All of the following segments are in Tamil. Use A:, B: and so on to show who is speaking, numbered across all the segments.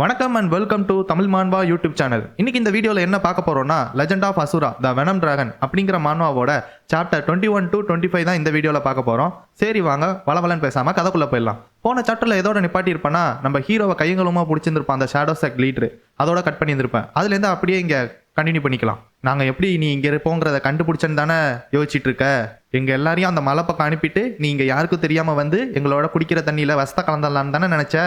A: வணக்கம் and welcome to Tamil manhwa YouTube channel. இன்னைக்கு இந்த வீடியோவில் என்ன பார்க்க போறோம்னா legend of Asura the venom dragon அப்படிங்கிற மான்வாவோட சாப்டர் 21 to 25 தான் இந்த வீடியோவில் பார்க்க போறோம். சரி வாங்க வளவலன்னு பேசாம கதைக்குள்ள போயிடலாம். போன சாப்டர்ல எதோட நிப்பாட்டி இருப்பேன்னா நம்ம ஹீரோவை கையங்களுமா பிடிச்சிருந்திருப்பான் அந்த ஷேடோ செக்ட் லீடர், அதோட கட் பண்ணியிருந்திருப்பேன். அதுலேருந்து அப்படியே இங்கே கண்டினியூ பண்ணிக்கலாம். நாங்கள் எப்படி நீ இங்கே இருப்போங்கிறத கண்டுபிடிச்சேன்னு தானே யோசிச்சுட்டு இருக்க. எங்கள் எல்லாரையும் அந்த மலை பக்கம் அனுப்பிட்டு நீ இங்கே யாருக்கும் தெரியாமல் வந்து எங்களோட குடிக்கிற தண்ணியில் வசத்த கலந்துடலான்னு தானே நினச்ச.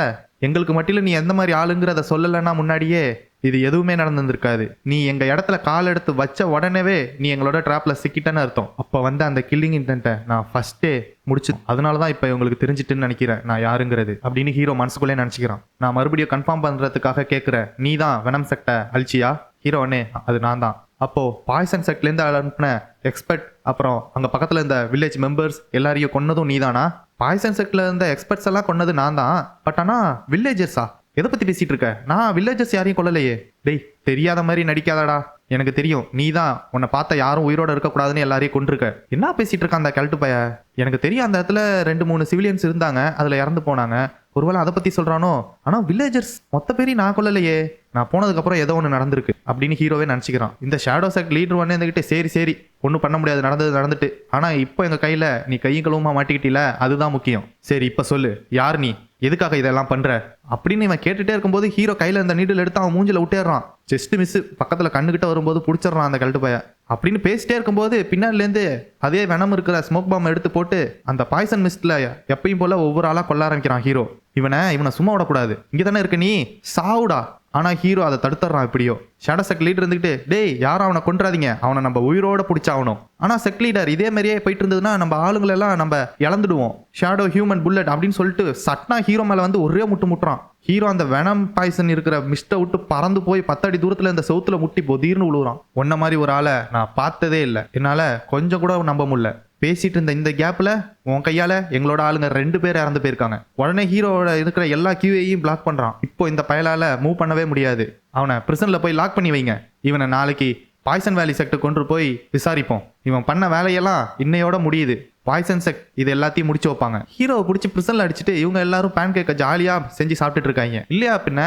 A: எங்களுக்கு மட்டும் நீ எந்த மாதிரி ஆளுங்கிறத சொல்லலைன்னா முன்னாடியே இது எதுவுமே நடந்துருக்காது. நீ எங்கள் இடத்துல கால் எடுத்து வச்ச உடனேவே நீ எங்களோட ட்ராப்பில் சிக்கிட்டேன்னு அர்த்தம். அப்போ வந்து அந்த கில்லிங் இன்டென்ட்டை நான் ஃபஸ்ட்டே முடிச்சு, அதனால தான் இப்போ உங்களுக்கு தெரிஞ்சிட்டுன்னு நினைக்கிறேன் நான் யாருங்கிறது அப்படின்னு ஹீரோ மனசுக்குள்ளே நினச்சிக்கிறான். நான் மறுபடியும் கன்ஃபார்ம் பண்ணுறதுக்காக கேட்குறேன், நீ தான் வெனம் செக்டை அழிச்சியா? ஹீரோ அண்ணே அது நான் தான். அப்போ பாய்சன் செக்ட்லேருந்து அனுப்பின எக்ஸ்பர்ட் அப்புறம் அங்கே பக்கத்தில் இருந்த வில்லேஜ் மெம்பர்ஸ் எல்லாரையும் கொன்னதும் நீ தானா? பாய்சன் செக்ட்ல இருந்த எக்ஸ்பர்ட்ஸ் எல்லாம் கொன்னது நான் தான். பட் ஆனால் வில்லேஜர்ஸா எதை பற்றி பேசிட்டு இருக்க? நான் வில்லேஜர்ஸ் யாரையும் கொல்லலையே. டேய் தெரியாத மாதிரி நடிக்காதடா, எனக்கு தெரியும் நீ தான் உன்னை பார்த்த யாரும் உயிரோட இருக்கக்கூடாதுன்னு எல்லாரையும் கொண்டிருக்க. என்ன பேசிட்டு இருக்க அந்த கல்ட்டு பைய? எனக்கு தெரியும் அந்த இடத்துல 2-3 சிவிலியன்ஸ் இருந்தாங்க, அதில் இறந்து போனாங்க. ஒருவேளை அதை பற்றி சொல்கிறானோ? ஆனால் வில்லேஜர்ஸ் மொத்த பேரையும் நான் கொல்லலையே. நான் போனதுக்கப்புறம் ஏதோ ஒன்று நடந்திருக்கு அப்படின்னு ஹீரோவே நினச்சிக்கிறான். இந்த ஷேடோ செக்ட் லீடர் ஒன்று இருந்துக்கிட்டு சரி ஒன்றும் பண்ண முடியாது, நடந்துட்டு. ஆனால் இப்போ எங்கள் கையில் நீ கையும் களவுமா மாட்டிக்கிட்டீல, அதுதான் முக்கியம். சரி இப்போ சொல்லு, யார் நீ, எதுக்காக இதெல்லாம் பண்ற அப்படின்னு இவன் கேட்டுட்டே இருக்கும்போது ஹீரோ கையில இந்த நீடில் எடுத்து அவன் மூஞ்சில விட்டேறான். ஜஸ்ட் மிஸ் பக்கத்துல கண்ணுகிட்ட வரும்போது பிடிச்சிடறான் அந்த கல்ட்டு பைய. அப்படின்னு பேசிட்டே இருக்கும்போது பின்னாடிலேருந்து அதே வெனம் இருக்கிற ஸ்மோக் பாம் எடுத்து போட்டு அந்த பாய்சன் மிஸ்ட்ல எப்பயும் போல ஒவ்வொரு ஆளா கொல்ல ஆரம்பிக்கிறான் ஹீரோ. இவனை சும்மா விடக்கூடாது, இங்கே தானே இருக்க நீ, சாவுடா. ஆனா ஹீரோ அதை தடுத்துறான். எப்படியோ ஷேடோ செக்ட் லீடர் இருந்துகிட்டு, டேய் யாரும் அவனை கொன்றாதீங்க, அவனை நம்ம உயிரோட பிடிச்சாகணும். ஆனா செக்ட் லீடர் இதே மாதிரியே போயிட்டு இருந்ததுன்னா நம்ம ஆளுங்களெல்லாம் நம்ம இழந்துடுவோம். ஷேடோ ஹியூமன் புல்லட் அப்படின்னு சொல்லிட்டு சட்னா ஹீரோ மேல வந்து ஒரே முட்டுறான். ஹீரோ அந்த வெனம் பாய்சன் இருக்கிற மிஸ்ட்டை விட்டு பறந்து போய் 10 அடி தூரத்துல இந்த செவுத்துல முட்டி பொதீர்னு விழுறான். ஒன்ன மாதிரி ஒரு ஆளை நான் பார்த்ததே இல்லை, என்னால கொஞ்சம் கூட நம்ப முடியல. பேசிட்டு இருந்த இந்த கேப்ல உன் கையால எங்களோட ஆளுங்க 2 பேர் இறந்து போயிருக்காங்க. உடனே ஹீரோவோட இருக்கிற எல்லா கியூவையும் பிளாக் பண்றான். இப்போ இந்த பயலால மூவ் பண்ணவே முடியாது. அவனை பிரிசன்ல போய் லாக் பண்ணி வைங்க. இவனை நாளைக்கு பாய்சன் வேலி செக்ட் கொண்டு போய் விசாரிப்போம். இவன் பண்ண வேலையெல்லாம் இன்னையோட முடியுது. பாய்சன் செக்ட் இது எல்லாத்தையும் முடிச்சு வைப்பாங்க. ஹீரோவை பிடிச்சி பிரிசன்ல அடிச்சுட்டு இவங்க எல்லாரும் பேன் கேக்க ஜாலியா செஞ்சு சாப்பிட்டுட்டு இருக்காங்க. இல்லையா பின்ன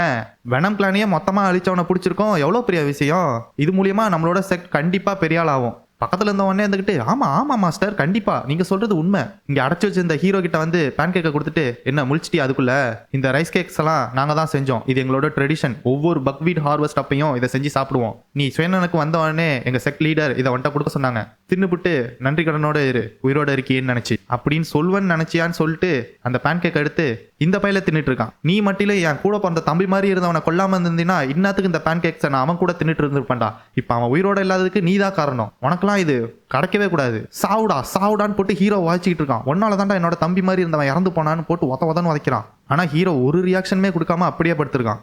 A: வெனம் பிளானையே மொத்தமா அழிச்சவனை பிடிச்சிருக்கோம், எவ்வளவு பெரிய விஷயம். இது மூலியமா நம்மளோட செக்ட் கண்டிப்பா பெரிய ஆள் ஆகும். பக்கத்துல இருந்த உடனே இருந்துகிட்டு, ஆமா மாஸ்டர் கண்டிப்பா நீங்க சொல்றது உண்மை. இங்க அடைச்சு வச்சிருந்த ஹீரோ கிட்ட வந்து பேன் கேக்கை கொடுத்துட்டு, என்ன முழிச்சிட்டி அதுக்குள்ள? இந்த ரைஸ் கேக்ஸ் எல்லாம் நாங்க தான் செஞ்சோம், இது எங்களோட ட்ரெடிஷன். ஒவ்வொரு பக்வீட் ஹார்வெஸ்ட் அப்பையும் இதை செஞ்சு சாப்பிடுவோம். நீ சுயநனுக்கு வந்த உடனே எங்க செக்ட் லீடர் இதை வந்துட்ட கொடுக்க சொன்னாங்க. தின்னுபிட்டு நன்றி கடனோட இரு, உயிரோட இருக்கியேன்னு நினைச்சு அப்படின்னு சொல்வன்னு நினைச்சியான்னு சொல்லிட்டு அந்த பேன் கேக் எடுத்து இந்த பையில தின்னுட்டு இருக்கான். நீ மட்டும் என் கூட பிறந்த தம்பி மாதிரி இருந்தவனை கொல்லாம இருந்தீங்கன்னா இன்னத்துக்கு இந்த பேன் கேக்ஸை நான் அவன் கூட தின்னுட்டு இருந்திருப்பான்டா. இப்ப அவன் உயிரோட இல்லாததுக்கு நீ தான் காரணம். உனக்கெல்லாம் இது கிடைக்கவே கூடாது. சாவுடான்னு போட்டு ஹீரோ வாய்ச்சிக்கிட்டு இருக்கான். ஒன்னால தான்டா என்னோட தம்பி மாதிரி இருந்தவன் இறந்து போனான்னு போட்டு உதன்னு உதைக்கிறான். ஆனா ஹீரோ ஒரு ரியாக்ஷனுமே கொடுக்காம அப்படியே படுத்திருக்கான்.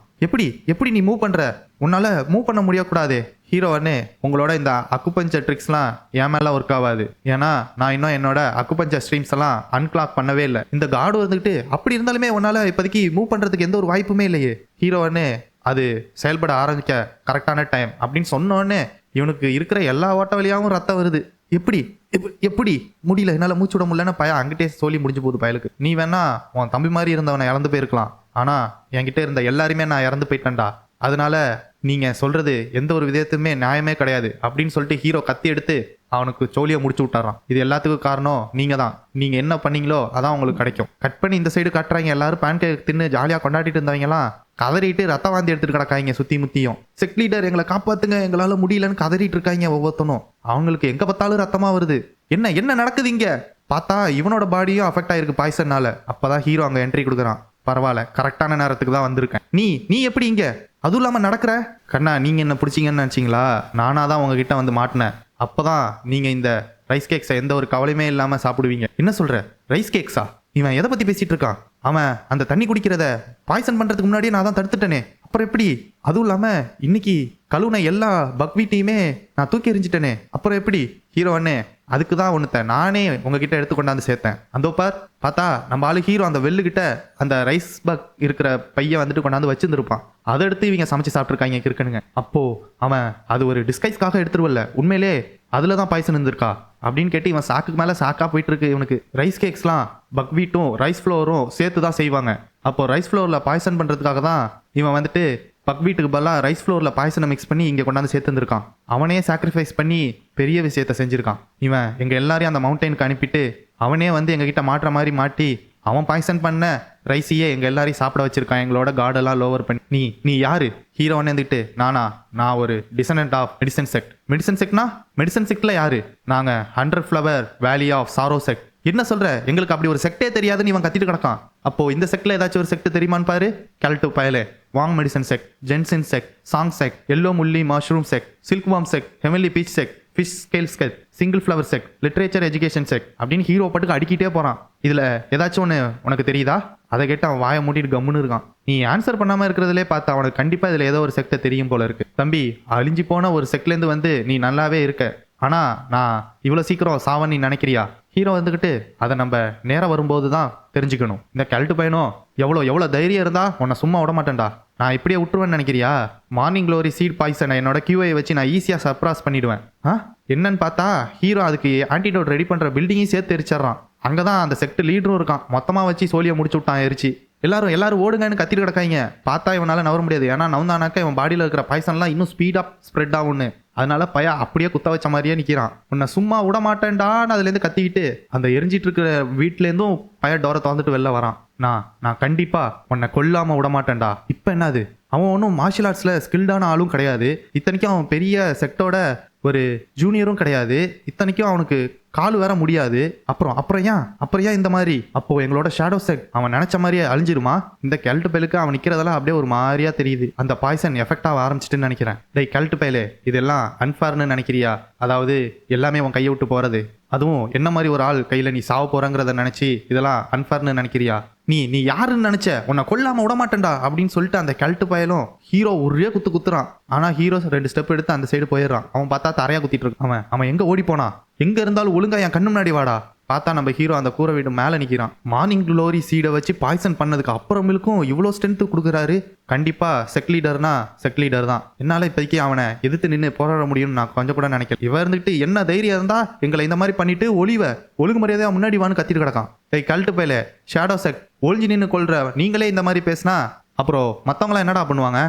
A: எப்படி நீ மூவ் பண்ற? உன்னால மூவ் பண்ண முடியக்கூடாது. ஹீரோ அண்ணே உங்களோட இந்த அக்குபஞ்சர் ட்ரிக்ஸ்லாம் என் மேல ஒர்க் ஆகாது. ஏன்னா நான் இன்னும் என்னோட அக்குபஞ்சர் ஸ்ட்ரீம்ஸ் எல்லாம் அன்கிளாக் பண்ணவே இல்லை. இந்த கார்டு வந்துட்டு அப்படி இருந்தாலுமே உன்னால இப்போதைக்கு மூவ் பண்றதுக்கு எந்த ஒரு வாய்ப்புமே இல்லையே. ஹீரோ அண்ணே அது செயல்பட ஆரம்பிக்க கரெக்டான டைம் அப்படின்னு சொன்னோடனே இவனுக்கு இருக்கிற எல்லா ஓட்ட வழியாகவும் ரத்தம் வருது. எப்படி முடியல, என்னால் மூச்சு விட முடியலன்னு பையன் அங்கிட்டே சொல்லி முடிஞ்சு போகுது பயலுக்கு. நீ வேணா உன் தம்பி மாதிரி இருந்தவனை இறந்து போயிருக்கலாம், ஆனா என்கிட்ட இருந்த எல்லாருமே நான் இறந்து போயிட்டேன்டா. அதனால நீங்க சொல்றது எந்த ஒரு விதத்துமே நியாயமே கிடையாது அப்படின்னு சொல்லிட்டு ஹீரோ கத்தி எடுத்து அவனுக்கு சோழியை முடிச்சு விட்டாரான். இது எல்லாத்துக்கும் காரணம் நீங்க தான். நீங்க என்ன பண்ணீங்களோ அதான் உங்களுக்கு கிடைக்கும். கட் பண்ணி இந்த சைடு காட்டுறாங்க. எல்லாரும் பேன் கேக் தின்னு ஜாலியா கொண்டாடிட்டு இருந்தவங்கலாம் கதறிட்டு ரத்த வாந்தி எடுத்துட்டு கிடக்காங்க சுத்தி முத்தியும். செக்ட் லீடர் எங்களை காப்பாத்துங்க, எங்களால முடியலன்னு கதறிட்டு இருக்காங்க ஒவ்வொருத்தனும். அவங்களுக்கு எங்க பார்த்தாலும் ரத்தமா வருது. என்ன நடக்குது இங்க? பார்த்தா இவனோட பாடியும் அஃபெக்ட் ஆயிருக்கு பாய்சன்னால. அப்பதான் ஹீரோ அங்க என்ட்ரி கொடுக்குறான். பரவாயில்ல, கரெக்டான நேரத்துக்கு தான் வந்திருக்கேன். நீ எப்படி இங்க? அதுவும் இல்லாம நடக்கிற கண்ணா, நீங்க என்ன பிடிச்சிங்கன்னு நினைச்சீங்களா? நானா தான் உங்ககிட்ட வந்து மாட்டினேன். அப்பதான் நீங்க இந்த ரைஸ் கேக்ஸை எந்த ஒரு கவலையுமே இல்லாம சாப்பிடுவீங்க. என்ன சொல்ற? ரைஸ் கேக்ஸா? இவன் எதை பத்தி பேசிட்டு இருக்கான்? அவன் அந்த தண்ணி குடிக்கிறத பாய்சன் பண்றதுக்கு முன்னாடியே நான் தான் தடுத்துட்டேனே, அப்புறம் எப்படி? அதுவும் இல்லாம இன்னைக்கு கழுவுன எல்லா பக்வீட்டையுமே நான் தூக்கி எறிஞ்சிட்டேனே, அப்புறம் எப்படி? ஹீரோ அண்ணே அதுக்கு தான் ஒன்றுத்த நானே உங்ககிட்ட எடுத்து கொண்டாந்து சேர்த்தேன். அந்த பார்த்தா நம்ம ஆளு ஹீரோ அந்த வெள்ளுகிட்ட அந்த ரைஸ் பக் இருக்கிற பையன் வந்துட்டு கொண்டாந்து வச்சிருந்துருப்பான். அதை எடுத்து இவங்க சமைச்சு சாப்பிட்ருக்காங்க கிறுக்கனுங்க. அப்போ அவன் அது ஒரு டிஸ்கைஸ்க்காக எடுத்துருவல்ல, உண்மையிலே அதுல தான் பாய்சன் இருந்திருக்கா அப்படின்னு கேட்டு இவன் சாக்குக்கு மேல சாக்கா போயிட்டு இருக்கு இவனுக்கு. ரைஸ் கேக்ஸ்லாம் பக்வீட்டும் ரைஸ் ஃப்ளோரும் சேர்த்து தான் செய்வாங்க. அப்போ ரைஸ் ஃப்ளோரில் பாய்சன் பண்ணுறதுக்காக தான் இவன் வந்துட்டு பக்வீட்டுக்கு பதிலாக ரைஸ் ஃப்ளோரில் பாய்சனை மிக்ஸ் பண்ணி இங்கே கொண்டாந்து சேர்த்துருக்கான். அவனே சாக்ரிஃபைஸ் பண்ணி பெரிய விஷயத்த செஞ்சுருக்கான். இவன் எங்கள் எல்லாரையும் அந்த மவுண்டனுக்கு அனுப்பிட்டு அவனே வந்து எங்ககிட்ட மாட்டுற மாதிரி மாட்டி அவன் பாய்சன் பண்ண ரைஸையே எங்கள் எல்லாரையும் சாப்பிட வச்சிருக்கான். எங்களோட கார்டெல்லாம் லோவர் பண்ணி. நீ யாரு? ஹீரோன்னு இருந்துட்டு நான் ஒரு descendant of medicine sect. Medicine செக்ட்னா மெடிசன் செக்ட்ல யாரு? நாங்கள் 100 ஃப்ளவர் வேலி ஆஃப் சாரோ செக்ட். என்ன சொல்ற? எங்களுக்கு அப்படி ஒரு செக்டே தெரியாதுன்னு இவன் கத்திட்டு கிடக்கான். அப்போ இந்த செக்ட்ல ஏதாச்சும் ஒரு செக்ட் தெரியுமான்னு பாரு. கேல்ட்டு பயலே. Wang medicine sect, ginseng sect, சாங் செக்ட், எல்லோ முல்லி mushroom sect, silk worm sect, heavenly peach sect, fish scale sect, single flower sect, literature education sect அப்படின்னு ஹீரோ பாட்டுக்கு அடிக்கிட்டே போறான். இதுல ஏதாச்சும் ஒன்று உனக்கு தெரியுதா? அதை கேட்டு அவன் வாயை மூட்டிட்டு கம்முன்னு இருக்கான். நீ ஆன்சர் பண்ணாம இருக்கிறதுலே பார்த்தா அவனுக்கு கண்டிப்பா இதுல ஏதோ ஒரு செக்ட் தெரியும் போல இருக்கு. தம்பி, அழிஞ்சு போன ஒரு செக்ட்லேருந்து வந்து நீ நல்லாவே இருக்க. ஆனா நான் இவ்வளோ சீக்கிரம் சாவன் நீ நினைக்கிறியா? ஹீரோ வந்துக்கிட்டு அதை நம்ம நேரம் வரும்போது தான் தெரிஞ்சுக்கணும். இந்த கேல்ட்டு பையனும் எவ்வளோ தைரியம் இருந்தா உன்னை சும்மா விட மாட்டேன்டா. நான் இப்படியே விட்டுருவேன்னு நினைக்கிறியா? மார்னிங் க்ளோரி சீட் பாய்சனை என்னோட கியூஐ வச்சு நான் ஈஸியாக சர்ப்ராஸ் பண்ணிடுவேன். என்னன்னு பார்த்தா ஹீரோ அதுக்கு ஆன்டிடோட் ரெடி பண்ணுற பில்டிங்கையும் சேர்த்து எரிச்சிடறான். அங்கே தான் அந்த செக்ட் லீடரும் இருக்கான். மொத்தமாக வச்சு சோழியை முடிச்சு விட்டான் எரிச்சு. எல்லாரும் ஓடுங்கன்னு கத்திட்டு கிடக்காங்க. பார்த்தா இவனால நவர முடியாது. ஏன்னா நவந்தானாக்கா இவன் பாடியில் இருக்கிற பாய்சன்லாம் இன்னும் ஸ்பீடாக ஸ்ப்ரெட் ஆகும்னு. அதனால பையா அப்படியே குத்த வச்ச மாதிரியே நிற்கிறான். உன்னை சும்மா விட மாட்டேன்டான்னு அதுலேருந்து கத்திக்கிட்டு அந்த எரிஞ்சிட்டு இருக்கிற வீட்டிலேருந்தும் பையா டோரை திறந்துட்டு வெளில வரான். நான் கண்டிப்பா உன்னை கொல்லாம விட மாட்டேன்டா. இப்போ என்னது? அவன் ஒன்றும் மார்ஷியல் ஆர்ட்ஸில் ஸ்கில்டான ஆளும் கிடையாது. இத்தனைக்கும் அவன் பெரிய செக்டோட ஒரு ஜூனியரும் கிடையாது. இத்தனைக்கும் அவனுக்கு கால் வேற முடியாது. அப்புறம் ஏன் இந்த மாதிரி? அப்போ எங்களோட ஷேடோ செக்ட் அவன் நினைச்ச மாதிரியே அழிஞ்சிருமா? இந்த கெல்ட்டு பயலுக்கு அவன் நிக்கிறதெல்லாம் அப்படியே ஒரு மாதிரியா தெரியுது. அந்த பாய்சன் எஃபெக்ட் ஆக ஆரம்பிச்சிட்டுன்னு நினைக்கிறேன். டேய் கெல்ட்டு பயலே, இதெல்லாம் அன்ஃபேர்னு நினைக்கிறியா? அதாவது எல்லாமே உன் கையை விட்டு போறது, அதுவும் என்ன மாதிரி ஒரு ஆள் கையில நீ சாவ போறங்கிறத நினைச்சு இதெல்லாம் அன்ஃபேர்னு நினைக்கிறியா? நீ யாருன்னு நினைச்ச? உன்னை கொல்லாம விட மாட்டேன்டா அப்படின்னு சொல்லிட்டு அந்த கெல்ட்டு பயலும் ஹீரோ ஒரே குத்துறான். ஆனா ஹீரோ 2 ஸ்டெப் எடுத்து அந்த சைடு போயிடுறான். அவன் பார்த்தா தரையா குத்திட்டு இருக்கான். அவன் எங்க ஓடி போனா? எங்க இருந்தாலும் ஒழுங்கா என் கண்ணு முன்னாடி வாடா. பார்த்தா நம்ம ஹீரோ அந்த கூரை வீடு மேலே நிற்கிறான். மார்னிங் க்ளோரி சீடை வச்சு பாய்சன் பண்ணதுக்கு அப்புறமேலுக்கும் இவ்வளோ ஸ்ட்ரென்த்து கொடுக்குறாரு. கண்டிப்பாக செக் லீடர் தான். என்னால் இப்போதைக்கு அவனை எதிர்த்து நின்று போராட முடியும்னு நான் கொஞ்சம் கூட நினைக்கிறேன். இவன் இருந்துட்டு என்ன தைரியம் இருந்தா எங்களை இந்த மாதிரி பண்ணிட்டு ஒழுங்கு மரியாதையாக முன்னாடி வான்னு கத்திட்டு கிடக்கான். கல்ட்டு பையில ஷேடோ செக் ஒழிஞ்சு நின்று கொள்ற நீங்களே இந்த மாதிரி பேசினா அப்புறம் மற்றவங்களாம் என்னடா பண்ணுவாங்க?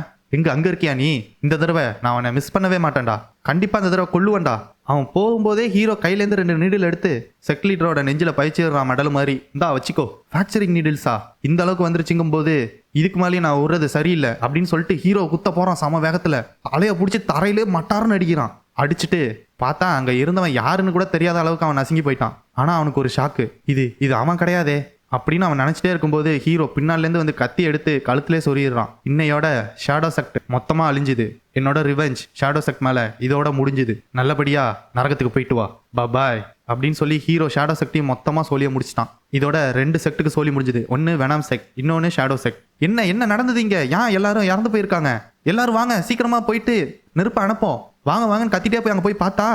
A: அங்க இருக்கியா நீ? இந்த தடவை நான் அவனை மிஸ் பண்ணவே மாட்டேன்டா. கண்டிப்பா இந்த தடவை கொல்லுவேன்டா. அவன் போகும்போதே ஹீரோ கையிலேருந்து 2 நீடில் எடுத்து செக் லீடரோட நெஞ்சில பயிச்சிடுறான் மெடல் மாதிரி. இந்தா வச்சுக்கோ. ஃபேக்சரிங் நீடில்ஸா இந்த அளவுக்கு வந்துருச்சுங்கும் போது இதுக்கு மேலேயும் நான் விடுறது சரியில்லை அப்படின்னு சொல்லிட்டு ஹீரோ குத்த போறான். சம வேகத்துல அலைய பிடிச்சி தரையிலே மட்டாருன்னு அடிக்கிறான். அடிச்சுட்டு பார்த்தா அங்க இருந்தவன் யாருன்னு கூட தெரியாத அளவுக்கு அவன் நசுங்கி போயிட்டான். ஆனா அவனுக்கு ஒரு ஷாக்கு. இது அவன் கிடையாதே அப்படின்னு அவன் நினைச்சிட்டே இருக்கும்போது ஹீரோ பின்னாலேருந்து வந்து கத்தி எடுத்து கழுத்திலே சொருகிடுறான். இன்னையோட ஷேடோ செக்ட் மொத்தமா அழிஞ்சுது. என்னோட ரிவெஞ்ச் ஷேடோ செக்ட் மேல இதோட முடிஞ்சுது. நல்லபடியா நரகத்துக்கு போயிட்டு வா, பாய் அப்படின்னு சொல்லி ஹீரோ ஷேடோ செக்டையும் மொத்தமா சோழிய முடிச்சிட்டான். இதோட 2 செக்ட்டுக்கு சோழி முடிஞ்சுது. ஒன்னு வெனம் செக்ட், இன்னொன்னு ஷேடோ செக்ட். என்ன நடந்தது இங்க? ஏன் எல்லாரும் இறந்து போயிருக்காங்க? எல்லாரும் வாங்க சீக்கிரமா போயிட்டு நெருப்ப அனுப்போம், வாங்கன்னு கத்திட்டே போய் அங்க போய் பார்த்தா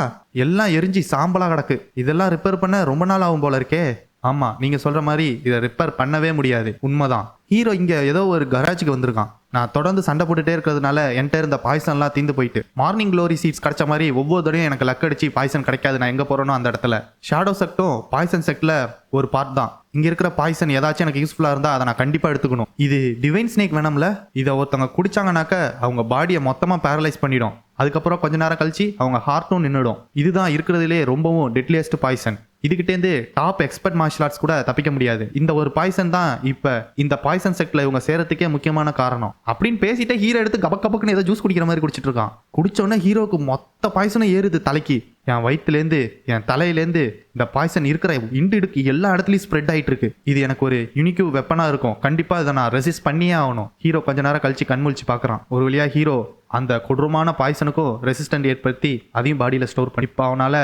A: எல்லாம் எரிஞ்சு சாம்பலா கிடக்கு. இதெல்லாம் ரிப்பேர் பண்ண ரொம்ப நாள் ஆகும் போல இருக்கே. ஆமா, நீங்க சொல்ற மாதிரி இதை ரிப்பேர் பண்ணவே முடியாது. உண்மைதான். ஹீரோ இங்க ஏதோ ஒரு கராஜுக்கு வந்திருக்கான். நான் தொடர்ந்து சண்டை போட்டுட்டே இருக்கிறதுனால என்கிட்ட இருந்த பாய்சன்லாம் தீந்து போயிட்டு மார்னிங் க்ளோரி சீட்ஸ் கிடைச்ச மாதிரி ஒவ்வொரு தடையும் எனக்கு லக் அடிச்சு பாய்சன் கிடைக்காது. நான் எங்க போறேனோ அந்த இடத்துல. ஷேடோ செக்டும் பாய்சன் செக்ட்ல ஒரு பார்ட் தான். இங்க இருக்கிற பாய்சன் ஏதாச்சும் எனக்கு யூஸ்ஃபுல்லா இருந்தா அதை நான் கண்டிப்பா எடுத்துக்கணும். இது டிவைன் ஸ்னேக் வேணும்ல. இதை ஒருத்தவங்க குடிச்சாங்கனாக்க அவங்க பாடியை மொத்தமா பேரலைஸ் பண்ணிடும். அதுக்கப்புறம் கொஞ்ச நேரம் கழிச்சு அவங்க ஹார்ட்டும் நின்றுடும். இதுதான் இருக்கிறதுலே ரொம்பவும் டெட்லியஸ்ட் பாய்சன். இதுகிட்டேருந்து டாப் எக்ஸ்பர்ட் மார்ஷியல் ஆர்ட்ஸ் கூட தப்பிக்க முடியாது. இந்த ஒரு பாய்சன் தான் இப்ப இந்த பாய்சன் செக்ட்ல இவங்க சேரத்துக்கே முக்கியமான காரணம் அப்படின்னு பேசிட்டு ஹீரோ எடுத்து கபக்குன்னு ஏதோ ஜூஸ் குடிக்கிற மாதிரி குடிச்சிட்டு இருக்கான். குடிச்சோடனே ஹீரோக்கு மொத்த பாய்சனும் ஏறுது தலைக்கு. என் வயிற்றுலேருந்து என் தலையிலேருந்து இந்த பாய்சன் இருக்கிற இடுக்கு எல்லா இடத்துலையும் ஸ்ப்ரெட் ஆகிட்டு இருக்கு. இது எனக்கு ஒரு யூனிக் வெப்பனா இருக்கும். கண்டிப்பா இதை நான் ரெசிஸ்ட் பண்ணியே ஆகணும். ஹீரோ கொஞ்ச நேரம் கழிச்சு கண்முழிச்சு பார்க்குறான். ஒரு வழியா ஹீரோ அந்த கொடூரமான பாய்சனுக்கும் ரெசிஸ்டன்ட் ஏற்படுத்தி அதையும் பாடியில் ஸ்டோர் பண்ணி இப்போ அவனால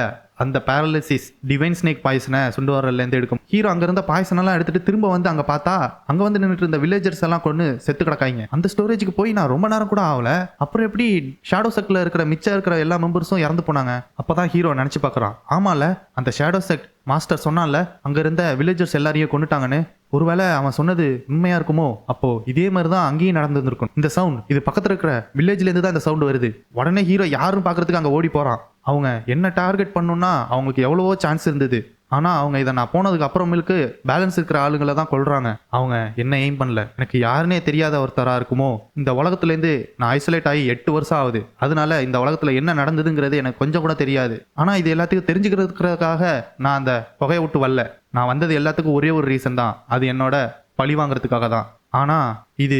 A: அந்த பேரலிசிஸ் டிவைன் ஸ்னேக் பாய்சனை சுண்டு வரலேருந்து எடுக்கும். ஹீரோ அங்க இருந்த பாய்சனெல்லாம் எடுத்துட்டு திரும்ப வந்து அங்க பார்த்தா அங்க வந்து நின்றுட்டு இருந்த வில்லேஜர்ஸ் எல்லாம் கொண்டு செத்து கிடக்காங்க. அந்த ஸ்டோரேஜுக்கு போய் நான் ரொம்ப நேரம் கூட ஆகல. அப்புறம் எப்படி ஷேடோ செக்ட்ல இருக்கிற மிச்சம் இருக்கிற எல்லா மெம்பர்ஸும் இறந்து போனாங்க? அப்பதான் ஹீரோ நினைச்சு பார்க்கறான். ஆமால, அந்த ஷேடோ செக்ட் மாஸ்டர் சொன்னான்ல அங்க இருந்த வில்லேஜர்ஸ் எல்லாரையும் கொண்டுட்டாங்கன்னு. ஒருவேளை அவன் சொன்னது உண்மையா இருக்குமோ? அப்போ இதே மாதிரி தான் அங்கேயும் நடந்துருக்கும். இந்த சவுண்ட் இது பக்கத்துல இருக்கிற வில்லேஜ்ல இருந்து தான் இந்த சவுண்ட் வருது. உடனே ஹீரோ யாரும் பாக்குறதுக்கு அங்க ஓடி போறான். அவங்க என்ன டார்கெட் பண்ணணும்னா அவங்களுக்கு எவ்வளவோ சான்ஸ் இருந்தது. ஆனா அவங்க இதை நான் போனதுக்கு அப்புறமேலுக்கு பேலன்ஸ் இருக்கிற ஆளுங்களை தான் கொல்றாங்க. அவங்க என்ன எய்ம் பண்ணல, எனக்கு யாருன்னே தெரியாத ஒருத்தரா இருக்குமோ. இந்த உலகத்துல இருந்து நான் ஐசோலேட் ஆகி 8 வருஷம் ஆகுது. அதனால இந்த உலகத்துல என்ன நடந்ததுங்கிறது எனக்கு கொஞ்சம் கூட தெரியாது. ஆனா இது எல்லாத்துக்கும் தெரிஞ்சுக்கிறதுக்காக நான் அந்த புகையை விட்டு வரல. நான் வந்தது எல்லாத்துக்கும் ஒரே ஒரு ரீசன் தான், அது என்னோட பழி வாங்குறதுக்காக தான். ஆனா இது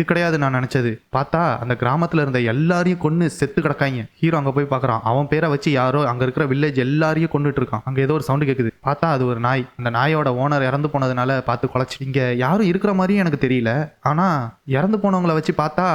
A: கிடையாது நான் நினைச்சது. பார்த்தா அந்த கிராமத்துல இருந்த எல்லாரையும் கொன்னு செத்து கிடக்காங்க. ஹீரோ அங்க போய் பாக்குறான், அவன் பேரை வச்சு யாரோ அங்க இருக்கிற வில்லேஜ் எல்லாரையும் கொண்டுட்டு இருக்கான். அங்க ஏதோ ஒரு சவுண்ட் கேக்குது. பார்த்தா அது ஒரு நாய். அந்த நாயோட ஓனர் இறந்து போனதுனால பார்த்து குலைச்சு. இங்க யாரும் இருக்கிற மாதிரியும் எனக்கு தெரியல. ஆனா இறந்து போனவங்களை வச்சு பார்த்தா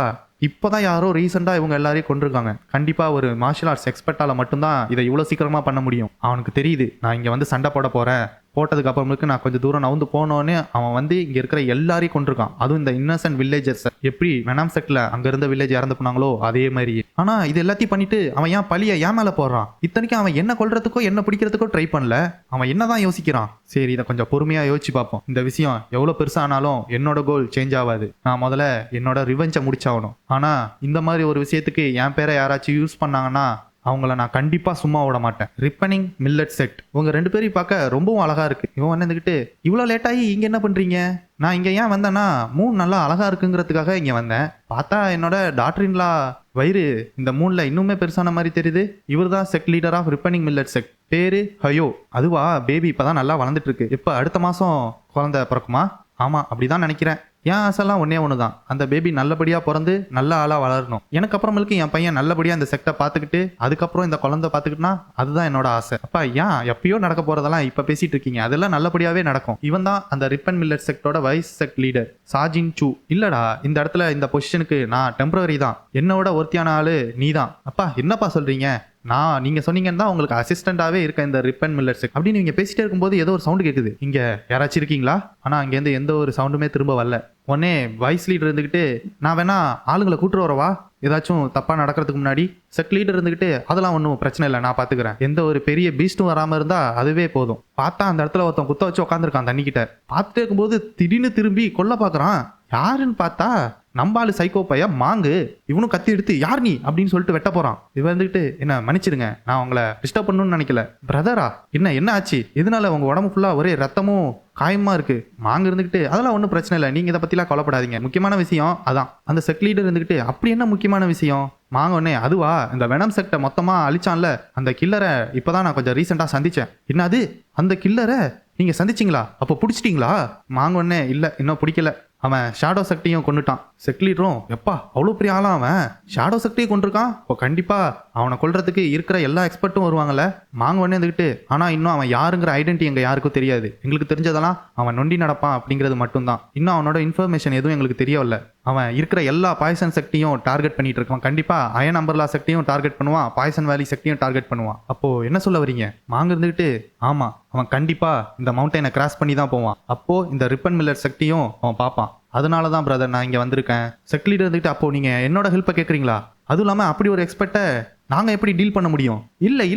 A: இப்போதான் யாரோ ரீசெண்டாக இவங்க எல்லாரையும் கொண்டிருக்காங்க. கண்டிப்பாக ஒரு மார்ஷியல் ஆர்ட்ஸ் எக்ஸ்பர்ட்டால மட்டும்தான் இதை இவ்வளோ சீக்கிரமாக பண்ண முடியும். அவனுக்கு தெரியுது நான் இங்கே வந்து சண்டை போட போகிறேன். போட்டதுக்கு அப்புறமேக்கு நான் கொஞ்சம் தூரம் நவுந்து போனோன்னே அவன் வந்து இங்கே இருக்கிற எல்லாரையும் கொண்டிருக்கான். அதுவும் இந்த இன்னசென்ட் வில்லேஜர்ஸ். எப்படி வெனாம் செக்ட்ல அங்கே இருந்த வில்லேஜ் இறந்து போனாங்களோ அதே மாதிரி. ஆனால் இது எல்லாத்தையும் பண்ணிட்டு அவன் ஏன் பழியை ஏன் மேலே போடுறான்? இத்தனைக்கும் அவன் என்ன கொல்றதுக்கோ என்ன பிடிக்கிறதுக்கோ ட்ரை பண்ணல. அவன் என்னதான் யோசிக்கிறான்? சரி, இதை கொஞ்சம் பொறுமையாக யோசிச்சு பார்ப்போம். இந்த விஷயம் எவ்வளோ பெருசானாலும் என்னோட கோல் சேஞ்ச் ஆகாது. நான் முதல்ல என்னோட ரிவெஞ்சை முடிச்சாகணும். ஆனால் இந்த மாதிரி ஒரு விஷயத்துக்கு என் பேரை யாராச்சும் யூஸ் பண்ணாங்கன்னா அவங்கள நான் கண்டிப்பாக சும்மா விட மாட்டேன். ரிப்பனிங் மில்லட் செட். உங்க 2 பேரையும் பார்க்க ரொம்பவும் அழகா இருக்கு. இவன் வந்துக்கிட்டு இவ்வளோ லேட்டாகி இங்கே என்ன பண்றீங்க? நான் இங்கே ஏன் வந்தேன்னா மூன் நல்லா அழகா இருக்குங்கிறதுக்காக இங்கே வந்தேன். பார்த்தா என்னோட டாக்டரின்லா வயிறு இந்த மூணில் இன்னுமே பெருசான மாதிரி தெரியுது. இவர் தான் sect leader of ripening millet sect. பேரு ஹயோ. அதுவா? பேபி இப்போதான் நல்லா வளர்ந்துட்டு இருக்கு. இப்போ அடுத்த மாதம் குழந்தை பிறக்குமா? ஆமாம், அப்படிதான் நினைக்கிறேன். என் ஆசைலாம் ஒன்னே ஒன்று தான், அந்த பேபி நல்லபடியாக பிறந்து நல்ல ஆளாக வளரணும். எனக்கு அப்புறமேலுக்கு என் பையன் நல்லபடியாக இந்த செக்டை பார்த்துக்கிட்டு அதுக்கப்புறம் இந்த குழந்தை பார்த்துக்கிட்டுனா அதுதான் என்னோட ஆசை. அப்பா ஏன் எப்பயோ நடக்க போகிறதெல்லாம் இப்போ பேசிட்டு இருக்கீங்க? அதெல்லாம் நல்லபடியாகவே நடக்கும். இவன் தான் அந்த ரிப்பன் மில்லட் செக்டோட வைஸ் செக்ட் லீடர் சாஜின் சூ. இல்லடா, இந்த இடத்துல இந்த பொசிஷனுக்கு நான் டெம்பரரி தான். என்னோட ஒருத்தியான ஆளு நீ தான். அப்பா என்னப்பா சொல்றீங்க? நீங்க சொன்னீங்கன்னா தான் உங்களுக்கு அசிஸ்டண்டாவே இருக்க இந்த ரிப்பன் மில்லட் செக் அப்படின்னு நீங்க பேசிட்டே இருக்கும்போது ஏதோ ஒரு சவுண்ட் கேட்குது. இங்க யாராச்சும் இருக்கீங்களா? ஆனா அங்கேருந்து எந்த ஒரு சவுண்டுமே திரும்ப வரல. உடனே வைஸ் லீடர் இருந்துக்கிட்டு நான் வேணா ஆளுங்களை கூட்டு வரவா? ஏதாச்சும் தப்பா நடக்கிறதுக்கு முன்னாடி. செக் லீடர் இருந்துக்கிட்டு அதெல்லாம் ஒன்றும் பிரச்சனை இல்லை, நான் பாத்துக்கிறேன். எந்த ஒரு பெரிய பீஸ்டும் வராம இருந்தா அதுவே போதும். பார்த்தா அந்த இடத்துல ஒருத்தன் குத்த வச்சு உட்காந்துருக்கான் தண்ணிக்கிட்ட. பார்த்துட்டே இருக்கும்போது திடீர்னு திரும்பி கொல்ல பாக்குறான். யாருன்னு பார்த்தா நம்பாலு சைக்கோ பைய மாங்கு. இவனும் கத்தி எடுத்து யார் நீ அப்படின்னு சொல்லிட்டு வெட்ட போறான். இவன் வந்துட்டு என்ன மன்னிச்சிருங்க, நான் உங்களை டிஸ்டர்ப் பண்ணணும்னு நினைக்கல. பிரதரா என்ன ஆச்சு? இதனால உங்க உடம்பு ஃபுல்லா ஒரே ரத்தமும் காயமா இருக்கு. மாங்கு இருந்துகிட்டு அதெல்லாம் ஒன்றும் பிரச்சனை இல்லை, நீங்க இதை பத்திலாம் கவலைப்படாதீங்க. முக்கியமான விஷயம் அதான். அந்த செக் லீடர் இருந்துகிட்டு அப்படி என்ன முக்கியமான விஷயம்? மாங்க உடனே அதுவா, இந்த வெனம் செக்டை மொத்தமா அழிச்சான்ல அந்த கில்லரை இப்பதான் நான் கொஞ்சம் ரீசெண்டா சந்திச்சேன். என்னது, அந்த கில்லரை நீங்க சந்திச்சிங்களா? அப்போ பிடிச்சிட்டீங்களா? மாங்க உடனே இல்ல, இன்னும் பிடிக்கல. அவன் ஷேடோ சக்தியும் கொண்டுட்டான். செக் லீடரும் எப்பா அவ்வளோ பெரிய ஆளா அவன் ஷேடோ சக்தியை கொண்டிருக்கான். இப்போ கண்டிப்பா அவனை கொல்றதுக்கு இருக்கிற எல்லா எக்ஸ்பர்ட்டும் வருவாங்கல்ல. மாங்க உடனே வந்துக்கிட்டு ஆனா இன்னும் அவன் யாருங்கிற ஐடென்டிட்டி எங்க யாருக்கும் தெரியாது. எங்களுக்கு தெரிஞ்சதெல்லாம் அவன் நொண்டி நடப்பான் அப்படிங்கிறது மட்டும்தான். இன்னும் அவனோட இன்ஃபர்மேஷன் எதுவும் எங்களுக்கு தெரியவில்லை. அவன் இருக்கிற எல்லா பாய்சன் சக்தியும் டார்கெட் பண்ணிட்டு இருக்கான். கண்டிப்பா அயன் அம்பர்லா சக்தியும் டார்கெட் பண்ணுவான், பாய்சன் வேலி சக்தியும் டார்கெட் பண்ணுவான். அப்போ என்ன சொல்ல வரீங்க? மாங்க இருந்துகிட்டு ஆமா, அவன் கண்டிப்பா இந்த மவுண்டனை கிராஸ் பண்ணி தான் போவான். அப்போ இந்த ரிப்பன் மில்லட் சக்தியும் அவன் பார்ப்பான். அதனால தான் பிரதர் நான் இங்கே வந்திருக்கேன். செக் லீடர் இருந்துட்டு அப்போ நீங்க என்னோட ஹெல்ப்பை கேட்குறீங்களா? அதுவும் இல்லாமல் அப்படி ஒரு எக்ஸ்பர்ட்டை நாங்கள் எப்படி டீல் பண்ண முடியும்? இல்லை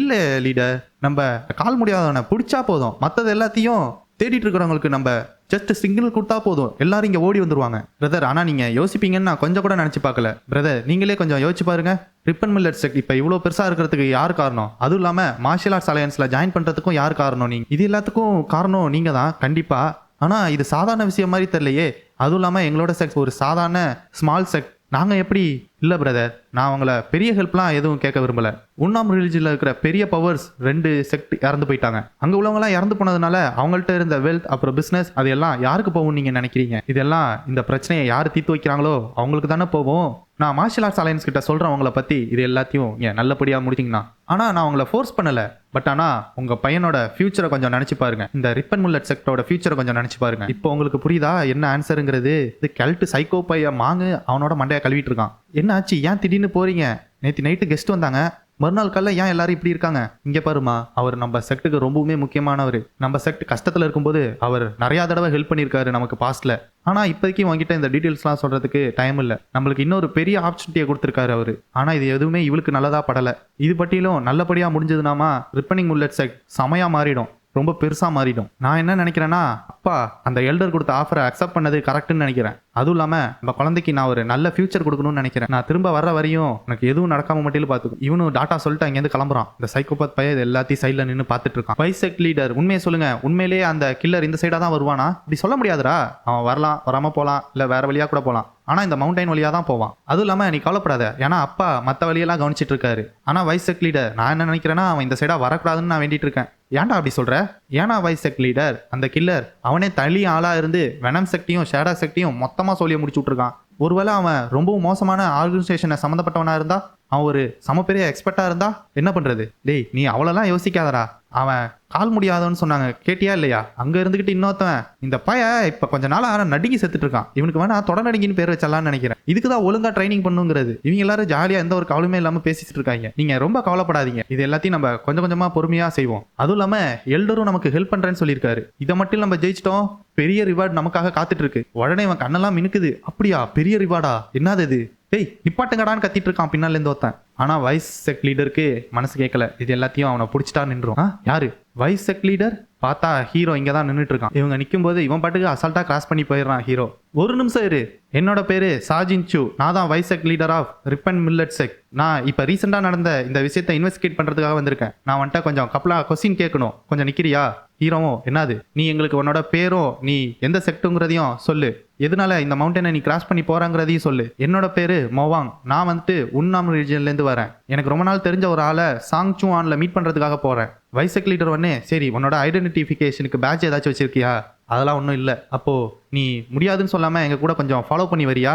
A: லீடர், நம்ம கால் முடியாதவனை பிடிச்சா போதும். மற்றது எல்லாத்தையும் தேடிட்டு இருக்கிறவங்களுக்கு நம்ம ஜஸ்ட் சிக்னல் கொடுத்தா போதும், எல்லாரும் இங்கே ஓடி வந்துருவாங்க. பிரதர், ஆனால் நீங்கள் யோசிப்பீங்கன்னு நான் கொஞ்சம் கூட நினச்சி பார்க்கல. பிரதர், நீங்களே கொஞ்சம் யோசிச்சு பாருங்க. ரிப்பன் மில்லட் செக்ட் இப்போ இவ்வளோ பெருசாக இருக்கிறதுக்கு யார் காரணம்? அதுவும் இல்லாமல் மார்ஷியல் ஆர்ட்ஸ் அலையன்ஸில் ஜாயின் பண்ணுறதுக்கும் யார் காரணம்? நீங்கள். இது எல்லாத்துக்கும் காரணம் நீங்கள் தான் கண்டிப்பாக. ஆனால் இது சாதாரண விஷயம் மாதிரி தெரியலையே. அதுவும் இல்லாமல் எங்களோட செக்ட் ஒரு சாதாரண ஸ்மால் செக்ட். நாங்கள் எப்படி? இல்லை பிரதர், நான் அவங்கள பெரிய ஹெல்ப்லாம் எதுவும் கேட்க விரும்பலை. உண்ணாம் ரிலிஜியில் இருக்கிற பெரிய பவர்ஸ் 2 செக்ட் இறந்து போயிட்டாங்க. அங்கே உள்ளவங்களாம் இறந்து போனதுனால அவங்கள்ட்ட இருந்த வெல்த் அப்புறம் பிஸ்னஸ் அது எல்லாம் யாருக்கு போகும் நீங்கள் நினைக்கிறீங்க? இதெல்லாம் இந்த பிரச்சனையை யார் தீர்த்து வைக்கிறாங்களோ அவங்களுக்கு தானே போகும். நான் மார்ஷியல் ஆர்ட்ஸ் அலையன்ஸ் கிட்ட சொல்கிறேன் அவங்கள பற்றி இது எல்லாத்தையும் ஏன் நல்லபடியாக முடிச்சிங்கன்னா. ஆனால் நான் அவங்கள ஃபோர்ஸ் பண்ணலை. பட் ஆனால் உங்கள் பையனோட ஃபியூச்சரை கொஞ்சம் நினச்சி பாருங்க. இந்த ரிப்பன் மில்லட் செக்டோட ஃபியூச்சரை கொஞ்சம் நினச்சி பாருங்க. இப்போ உங்களுக்கு புரியுதா என்ன ஆன்சருங்கிறது? இது கெல்ட்டு சைக்கோ பைய மாங்கு அவனோட மண்டையை கழுவிட்டு இருக்கான். என்ன ஆச்சு? ஏன் திடீர்னு போறீங்க? நேற்று நைட்டு கெஸ்ட் வந்தாங்க, மறுநாள் காலைல ஏன் எல்லாரும் இப்படி இருக்காங்க? இங்கே பாருமா, அவர் நம்ம செக்டுக்கு ரொம்பவுமே முக்கியமானவர். நம்ம செக்ட் கஷ்டத்தில் இருக்கும்போது அவர் நிறையா தடவை ஹெல்ப் பண்ணியிருக்காரு நமக்கு பாஸ்ட்ல. ஆனால் இப்போதைக்கு உங்ககிட்ட இந்த டீட்டெயில்ஸ்லாம் சொல்கிறதுக்கு டைம் இல்லை. நம்மளுக்கு இன்னொரு பெரிய ஆப்பர்ச்சுனிட்டியை கொடுத்துருக்காரு அவர். ஆனால் இது எதுவுமே இவளுக்கு நல்லதாக படலை. இது பற்றிலும் நல்லபடியாக முடிஞ்சதுனாமா ரிப்பனிங் மில்லட் செக்ட் செமையாக மாறிடும். ரொம்ப பெருசா மாறிடும். நான் என்ன நினைக்கிறேன்னா, அப்பா அந்த எல்டர் கொடுத்த ஆஃபரை அக்செப்ட் பண்ணது கரெக்ட்னு நினைக்கிறேன். அதுவும் இல்லாம நம்ம குழந்தைக்கு நான் ஒரு நல்ல ஃபியூச்சர் கொடுக்கணும்னு நினைக்கிறேன். நான் திரும்ப வர்ற வரையும் எனக்கு எதுவும் நடக்காம மட்டும் பார்த்துக்கும். இவனும் டாட்டா சொல்லிட்டு அங்கேருந்து கிளம்புறான். இந்த சைக்கோபாத் பையன் இது எல்லாத்தையும் சைட்ல நின்று பார்த்துட்டு இருக்கான். வைசெக் லீடர், உண்மையை சொல்லுங்க, உண்மையிலேயே அந்த கில்லர் இந்த சைடா தான் வருவானா? இப்படி சொல்ல முடியாதுடா. அவன் வரலாம், வராம போலாம், இல்ல வேற வழியா கூட போலாம். ஆனா இந்த மவுண்டைன் வழியா தான் போவான். அதுவும் இல்லாம நீ கவலைப்படாத, ஏன்னா அப்பா மத்த வழியெல்லாம் கவனிச்சிட்டு இருக்காரு. ஆனா வைசெக் லீடர், நான் என்ன நினைக்கிறேன்னா, அவன் இந்த சைடா வரக்கூடாதுன்னு நான் வேண்டிட்டு இருக்கேன். ஏன்டா அப்படி சொல்ற? ஏன்னா வைசெக் லீடர், அந்த கில்லர் அவனே தனி ஆளா இருந்து வெனம் செக்டையும் ஷேடா செக்டையும் மொத்தமா சொல்லி முடிச்சு விட்டுருக்கான். ஒருவேளை அவன் ரொம்பவும் மோசமான ஆர்கனைசேஷனை சம்மந்தப்பட்டவனா இருந்தா, அவன் ஒரு சமப்பெரிய எக்ஸ்பர்ட்டா இருந்தா என்ன பண்றது? டேய், நீ அவ்வளோலாம் யோசிக்காதடா. அவன் கால் முடியாதவன்னு சொன்னாங்க, கேட்டியா இல்லையா? அங்க இருந்துகிட்டு இன்னொருத்தவன், இந்த பைய இப்ப கொஞ்ச நாளா நடுங்கி செத்துட்டு இருக்கான், இவனுக்கு வேணா தொடநடுங்கின்னு பேர் வச்சலாம்னு நினைக்கிறேன். இதுக்குதான் ஒழுங்கா ட்ரைனிங் பண்ணுங்கிறது. இவங்க எல்லாரும் ஜாலியா எந்த ஒரு கவலையுமே இல்லாம பேசிட்டு இருக்காங்க. நீங்க ரொம்ப கவலைப்படாதீங்க, இது எல்லாத்தையும் நம்ம கொஞ்சம் கொஞ்சமா பொறுமையா செய்வோம். அதுவும் இல்லாம எல்டரும் நமக்கு ஹெல்ப் பண்றேன்னு சொல்லியிருக்காரு. இதை மட்டும் நம்ம ஜெயிச்சிட்டோம், பெரிய ரிவார்டு நமக்காக காத்துட்டு இருக்கு. உடனே அவன் கண்ணெல்லாம் மினுக்குது. அப்படியா, பெரிய ரிவார்டா? என்னது இது? டேய் நிப்பாட்டுங்கடான்னு கத்திட்டு இருக்கான் பின்னால இருந்து ஒருத்தன். ஆனா வைசெக் லீடருக்கு மனசு கேட்கல. இது எல்லாத்தையும் அவனை பிடிச்சிட்டா நின்றும். யாரு வைசெக் லீடர்? பார்த்தா ஹீரோ இங்க தான் நின்றுட்டு இருக்கான். இவங்க நிற்கும் போது இவன் பாட்டுக்கு அசால்ட்டா கிராஸ் பண்ணி போயிடுறான். ஹீரோ, ஒரு நிமிஷம் இரு, என்னோட பேரு சாஜின் சூ, நான் தான் vice sect leader of rib and millet sect. நான் இப்ப ரீசெண்டா நடந்த இந்த விஷயத்தை இன்வெஸ்டிகேட் பண்றதுக்காக வந்திருக்கேன். நான் வந்துட்டு கொஞ்சம் கப்பலா கொஸ்டின் கேட்கணும், கொஞ்சம் நிக்கிறியா? ஹீரோவும், என்னது? நீ எங்களுக்கு உன்னோட பேரும் நீ எந்த செக்ட்டுங்கிறதையும் சொல்லு. எதனால இந்த மவுண்டனை நீ கிராஸ் பண்ணி போறாங்கிறதையும் சொல்லு. என்னோட பேரு மோவாங், நான் வந்துட்டு உன்னாம் ரீஜன்ல இருந்து வரேன். எனக்கு ரொம்ப நாள் தெரிஞ்ச ஒரு ஆளை சாங் சூஆன்ல மீட் பண்றதுக்காக போறேன். வைசெக் லீடர் ஒன்னே, சரி உன்னோட ஐடென்டிஃபிகேஷனுக்கு பேட்ச் ஏதாச்சும் வச்சிருக்கியா? அதெல்லாம் ஒன்றும் இல்லை. அப்போ நீ முடியாதுன்னு சொல்லாம எங்க கூட கொஞ்சம் ஃபாலோ பண்ணி வரியா?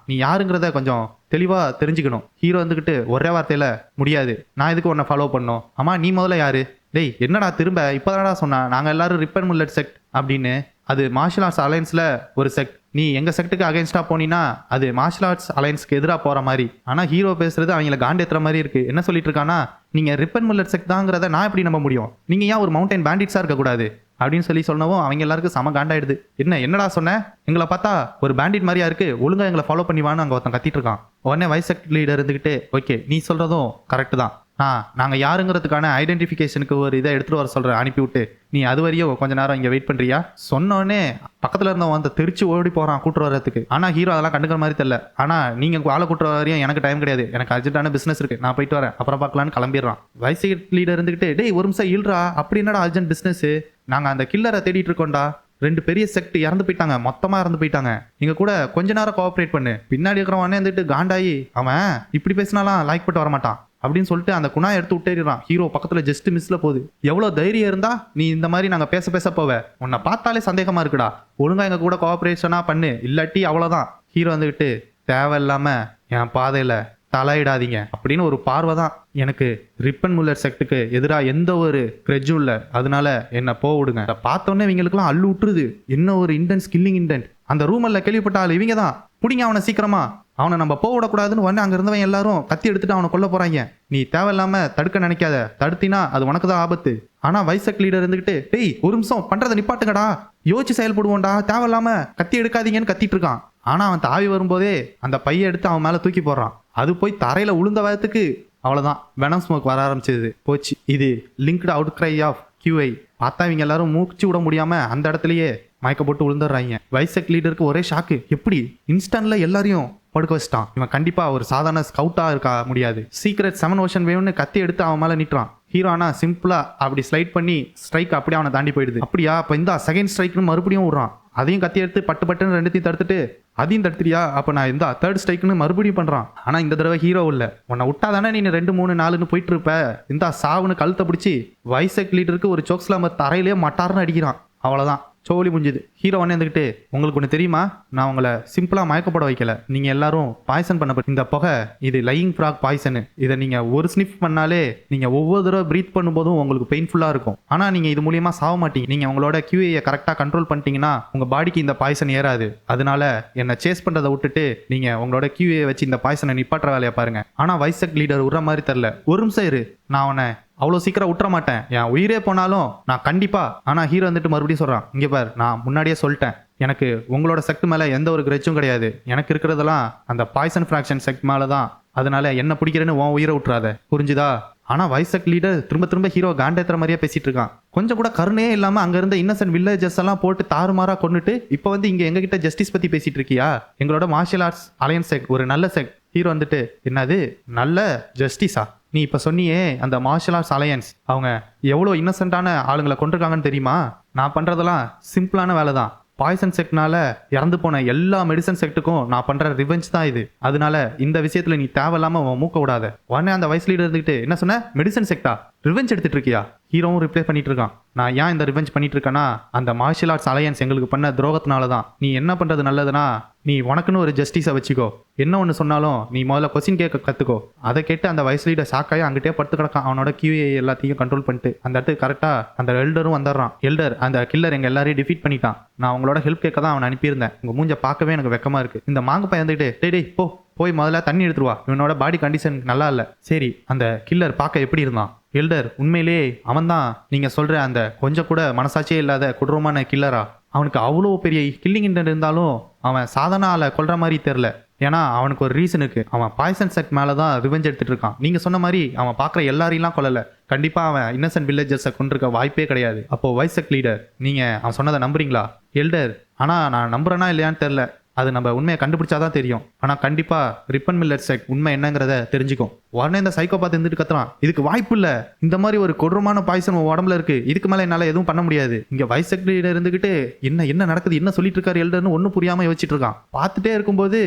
A: நீ யாருங்கிறத கொஞ்சம் தெளிவா தெரிஞ்சுக்கணும். ஹீரோ வந்துகிட்டு ஒரே வார்த்தையில, முடியாது, நான் எதுக்கு உன்னை ஃபாலோ பண்ணோம்? ஆமா நீ முதல்ல யாரு? டேய் என்னடா திரும்ப இப்போதானடா சொன்னா நாங்க எல்லாரும் ரிப் அண்ட் மில்லட் செக்ட் அப்படின்னு. அது மார்ஷல் ஆர்ட்ஸ் அலையன்ஸ்ல ஒரு செக்ட். நீ எங்க செக்ட்டுக்கு அகைன்ஸ்டா போனீங்கன்னா அது மார்ஷல் ஆர்ட்ஸ் அலையன்ஸ்க்கு எதிராக போற மாதிரி. ஆனா ஹீரோ பேசுறது அவங்களை காண்டேத்துற மாதிரி இருக்கு. என்ன சொல்லிட்டு இருக்கானா, நீங்க ரிப் அண்ட் மில்லட் செக்ட் தாங்கிறத நான் எப்படி நம்ப முடியும்? நீங்க ஏன் ஒரு மவுண்டைன் பேண்டிட்ஸா இருக்கக்கூடாது அப்படின்னு சொல்லவும் அவங்க எல்லாருக்கும் சம காண்டாயிடுது. என்னடா சொன்ன? எங்களை பார்த்தா ஒரு பேண்டிட் மாதிரியா இருக்கு, ஒழுங்கா எங்களை ஃபாலோ பண்ணிவான்னு அங்க ஒருத்தன் கத்திட்டு இருக்கான். உடனே வைசெக் லீடர் இருந்துகிட்டு, ஓகே நீ சொல்றதும் கரெக்ட் தான், நாங்கள் யாருங்கிறதுக்கான ஐடென்டிஃபிகேஷனுக்கு ஒரு இதை எடுத்துகிட்டு வர சொல்கிறேன், அனுப்பிவிட்டு நீ அது வரையும் கொஞ்ச நேரம் இங்கே வெயிட் பண்ணுறியா? சொன்னோடனே பக்கத்தில் இருந்தவன் வந்து தெரிச்சு ஓடி போகிறான் கூட்டு வரதுக்கு. ஆனால் ஹீரோ அதெல்லாம் கண்டுக்கிற மாதிரி தெரியல. ஆனால் நீங்கள் ஆளை கூட்டுற வரையும் எனக்கு டைம் கிடையாது, எனக்கு அர்ஜென்ட்டான பிஸ்னஸ் இருக்குது, நான் போயிட்டு வரேன், அப்புறம் பார்க்கலான்னு கிளம்பிடுறான். வைசெக் லீடர் இருந்துக்கிட்டு, டேய் ஒரு நிமிஷம் இல்லைடா, அப்படி என்னடா அர்ஜென்ட் பிஸ்னஸ்? நாங்கள் அந்த கில்லரை தேடிட்டு இருக்கோம்டா. 2 பெரிய செக்ட் இறந்து போயிட்டாங்க, மொத்தமா இறந்து போயிட்டாங்க. நீங்க கூட கொஞ்ச நேரம் கோஆப்ரேட் பண்ணு. பின்னாடி இருக்கிறவனே வந்துட்டு காண்டாயி, அவன் இப்படி பேசினாலாம் லைக் போட்டு வரமாட்டான் அப்படின்னு சொல்லிட்டு அந்த குணா எடுத்து விட்டேறான். ஹீரோ பக்கத்துல ஜஸ்ட் மிஸ்ல போகுது. எவ்வளவு தைரியம் இருந்தா நீ இந்த மாதிரி நாங்க பேச பேச போவ? உன்னை பார்த்தாலே சந்தேகமா இருக்குடா, ஒழுங்கா எங்க கூட கோஆப்ரேஷனா பண்ணு, இல்லாட்டி அவ்வளவுதான். ஹீரோ வந்துகிட்டு, தேவையில்லாம என் பாதையில தலையிடாதீங்க அப்படின்னு ஒரு பார்வை தான். எனக்கு ரிப் அண்ட் மில்லட் செக்ட்டுக்கு எதிராக எந்த ஒரு கிரெஜும் இல்லை, அதனால என்ன போக விடுங்க. பார்த்தோன்னே இவங்களுக்குலாம் அள்ளு விட்டுருது. என்ன ஒரு இன்டென்ஸ் கில்லிங் இன்டென்ட். அந்த ரூமல்ல கேள்விப்பட்ட ஆள் இவங்க தான். பிடிங்க அவனை சீக்கிரமா, அவனை நம்ம போக விடக்கூடாதுன்னு உடனே அங்க இருந்தவன் எல்லாரும் கத்தி எடுத்துட்டு அவனை கொல்ல போறாங்க. நீ தேவையில்லாம தடுக்க நினைக்காத, தடுத்தினா அது உனக்கு தான் ஆபத்து. ஆனா வைசெக் லீடர் இருந்துகிட்டு, டேய் ஒரு நிமிஷம் பண்றதை நிப்பாட்டுங்கடா, யோசிச்சு செயல்படுவோம்டா, தேவையில்லாம கத்தி எடுக்காதீங்கன்னு கத்திட்டு இருக்கான். ஆனா அவன் தாவி வரும்போதே அந்த பையை எடுத்து அவன் மேல தூக்கி போடுறான். அது போய் தரையில உளுந்த வயத்துக்கு அவ்வளவுதான், வெனம் ஸ்மோக் வர ஆரம்பிச்சது, போச்சு. இது linked out cry of QI. பார்த்தா இவங்க எல்லாரும் மூச்சு விட முடியாம அந்த இடத்துலயே மயக்க போட்டு விழுந்துடுறாங்க. வைசெக் லீடருக்கு ஒரே ஷாக்கு, எப்படி இன்ஸ்டன்ட்ல எல்லாரையும் படுக்க வச்சிட்டான். இவன் கண்டிப்பா ஒரு சாதாரண ஸ்கவுட்டா இருக்க முடியாது. சீக்ரெட் 7 ஓஷன் வேவ்னு கத்தி எடுத்து அவன் மேல நிட்டுறான். ஹீரோ ஆனா சிம்பிளா அப்படி ஸ்லைட் பண்ணி ஸ்ட்ரைக் அப்படியே அவனை தாண்டி போயிடுது. அப்படியா, அப்ப இந்த செகண்ட் ஸ்ட்ரைக்னு மறுபடியும் விடுறான். அதையும் கத்தி எடுத்து பட்டு பட்டுன்னு ரெண்டுத்தையும் தடுத்துட்டு, அதையும் தடுத்துறியா, அப்ப நான் இந்த தேர்ட் ஸ்ட்ரைக்னு மறுபடியும் பண்றான். ஆனா இந்த தடவை ஹீரோ இல்ல, உன்னை விட்டாதானே நீ 2 3 4ன்னு போயிட்டு இருப்ப, இந்த சாவுன்னு கழுத்தை பிடிச்சி வைசெக் லீடருக்கு ஒரு சோக்ஸ்லாமர் தரையிலேயே மட்டார்னு அடிக்கிறான். அவ்வளவுதான், சோழி முடிஞ்சுது. ஹீரோ உடனே இருந்துக்கிட்டு, உங்களுக்கு ஒன்று தெரியுமா, நான் உங்களை சிம்பிளா மயக்கப்பட வைக்கல, நீங்க எல்லாரும் பாய்சன் பண்ணப்பட்ட இந்த புகை, இது லையிங் ஃப்ராக் பாய்சனு. இதை நீங்க ஒரு ஸ்னிஃப் பண்ணாலே நீங்க ஒவ்வொரு தடவை பிரீத் பண்ணும்போதும் உங்களுக்கு பெயின்ஃபுல்லா இருக்கும். ஆனா நீங்க இது மூலியமா சாக மாட்டீங்க. நீங்க உங்களோட QA கரெக்டா கண்ட்ரோல் பண்ணிட்டீங்கன்னா உங்க பாடிக்கு இந்த பாய்சன் ஏறாது. அதனால என்ன சேஸ் பண்றதை விட்டுட்டு நீங்க உங்களோட QA வச்சு இந்த பாய்சனை நிப்பாட்டுற வேலையை பாருங்க. ஆனா வைசெக் லீடர் விடுற மாதிரி தெரியல. ஒரு நிமிஷம் இரு, நான் உன்னை அவ்வளோ சீக்கிரம் விட்டுற மாட்டேன், என் உயிரே போனாலும் நான் கண்டிப்பா. ஆனா ஹீரோ வந்துட்டு மறுபடியும் சொல்றான், இங்க பார், நான் முன்னாடியே சொல்லிட்டேன், எனக்கு உங்களோட செக்ட் மேல எந்த ஒரு கிரச்சும் கிடையாது. எனக்கு இருக்கிறதெல்லாம் அந்த பாய்சன் ஃபிராக்ஷன் செக்ட் மேலதான். அதனால என்ன பிடிக்கிறேன்னு உன் உயிரை விட்டுறாத, புரிஞ்சுதா? ஆனா வைசக் லீடர் திரும்ப திரும்ப ஹீரோ காண்டேத்துற மாதிரியே பேசிட்டு இருக்கான். கொஞ்சம் கூட கருணையே இல்லாம அங்க இருந்த இன்னசென்ட் வில்லேஜஸ் எல்லாம் போட்டு தாறுமாறா கொண்டுட்டு இப்ப வந்து இங்க எங்க கிட்ட ஜஸ்டிஸ் பத்தி பேசிட்டு இருக்கியா? எங்களோட மார்ஷியல் ஆர்ட்ஸ் அலையன்ஸ் செக்ட் ஒரு நல்ல செக்ட். ஹீரோ வந்துட்டு என்னது நல்ல ஜஸ்டிஸா? நீ இப்ப சொன்னியே அந்த மார்ஷியல் ஆர்ட்ஸ் அலையன்ஸ் அவங்க எவ்வளவு இன்னசென்ட்டான ஆளுங்களை கொண்டிருக்காங்கன்னு தெரியுமா? நான் பண்றதெல்லாம் சிம்பிளான வேலை தான். பாய்சன் செக்ட்னால இறந்து போன எல்லா மெடிசன் செக்ட்டுக்கும் நான் பண்ற ரிவெஞ்ச் தான் இது. அதனால இந்த விஷயத்துல நீ தேவையில்லாம மூக்க விடாத. உடனே அந்த வைஸ் லீடர் இருந்துகிட்டு என்ன சொன்ன? மெடிசன் செக்டா ரிவெஞ்ச் எடுத்துட்டு இருக்கியா? ஹீரோவும் ரிப்ளை பண்ணிட்டு இருக்கான். நான் ஏன் இந்த ரிவெஞ்ச் பண்ணிட்டு இருக்கேன்னா அந்த மார்ஷியல் ஆர்ட்ஸ் அலையன்ஸ் எங்களுக்கு பண்ண துரோகத்தினால தான். நீ என்ன பண்றது நல்லதுன்னா நீ உனக்குன்னு ஒரு ஜஸ்டிஸை வச்சுக்கோ. என்ன ஒன்று சொன்னாலும் நீ முதல்ல கொஸ்டின் கேட்க கற்றுக்கோ. அதை கேட்டு அந்த வயசு லீடர் ஷாக்காகி அங்கிட்டே படுத்து கிடக்கான். அவனோட கியூஏ எல்லாத்தையும் கண்ட்ரோல் பண்ணிட்டு அந்த இடத்துக்கு கரெக்டாக அந்த எல்டரும் வந்துடுறான். எல்டர் அந்த கில்லர் எங்கள் எல்லாரையும் டிஃபீட் பண்ணிட்டான். நான் அவங்களோட ஹெல்ப் கேட்க தான் அவனை அனுப்பியிருந்தேன். உங்கள் மூஞ்ச பார்க்கவே எனக்கு வெக்கமாக இருக்கு. இந்த மாங்கு பையன் வந்துட்டு டேய் போய் முதல்ல தண்ணி எடுத்துருவா. இவனோட பாடி கண்டிஷன் நல்லா இல்லை. சரி அந்த கில்லர் பார்க்க எப்படி இருந்தான்? எல்டர் உண்மையிலே அவன் தான் நீங்கள் சொல்கிற அந்த கொஞ்சம் கூட மனசாட்சியே இல்லாத கொடூரமான கில்லரா? அவனுக்கு அவ்வளோ பெரிய கில்லிங் இன்டென்ட் இருந்தாலும் அவன் சாதாரண ஆளை கொல்ற மாதிரி தெரில. ஏன்னா அவனுக்கு ஒரு ரீசனுக்கு அவன் பாய்சன் செக்ட் மேலே தான் ரிவெஞ்ச் எடுத்துட்டு இருக்கான். நீங்கள் சொன்ன மாதிரி அவன் பார்க்குற எல்லாரையும் கொல்லலை. கண்டிப்பாக அவன் இன்னசென்ட் வில்லேஜர்ஸை கொண்டிருக்க வாய்ப்பே கிடையாது. அப்போது வைசக் லீடர் நீங்கள் அவன் சொன்னதை நம்புறீங்களா? எல்டர் ஆனால் நான் நம்புறேனா இல்லையான்னு தெரில. அது நம்ம உண்மையை கண்டுபிடிச்சாதான் தெரியும். ஆனால் கண்டிப்பாக ரிப்பன் மில்லர் செக்ட் உண்மை என்னங்கிறத தெரிஞ்சுக்கும். உடனே இந்த சைக்கோ பார்த்து இருந்துட்டு கத்துறான், இதுக்கு வாய்ப்பு இல்லை. இந்த மாதிரி ஒரு கொடூரமான பாய்சன் உடம்புல இருக்கு. இதுக்கு மேலே என்னால் எதுவும் பண்ண முடியாது. இங்கே வைசக் லீடர் இருந்துகிட்டு என்ன நடக்குது, என்ன சொல்லிட்டு இருக்காரு எல்டர்னு ஒன்றும் புரியாமல் யோசிச்சுட்டு இருக்கான். பார்த்துட்டே இருக்கும்போது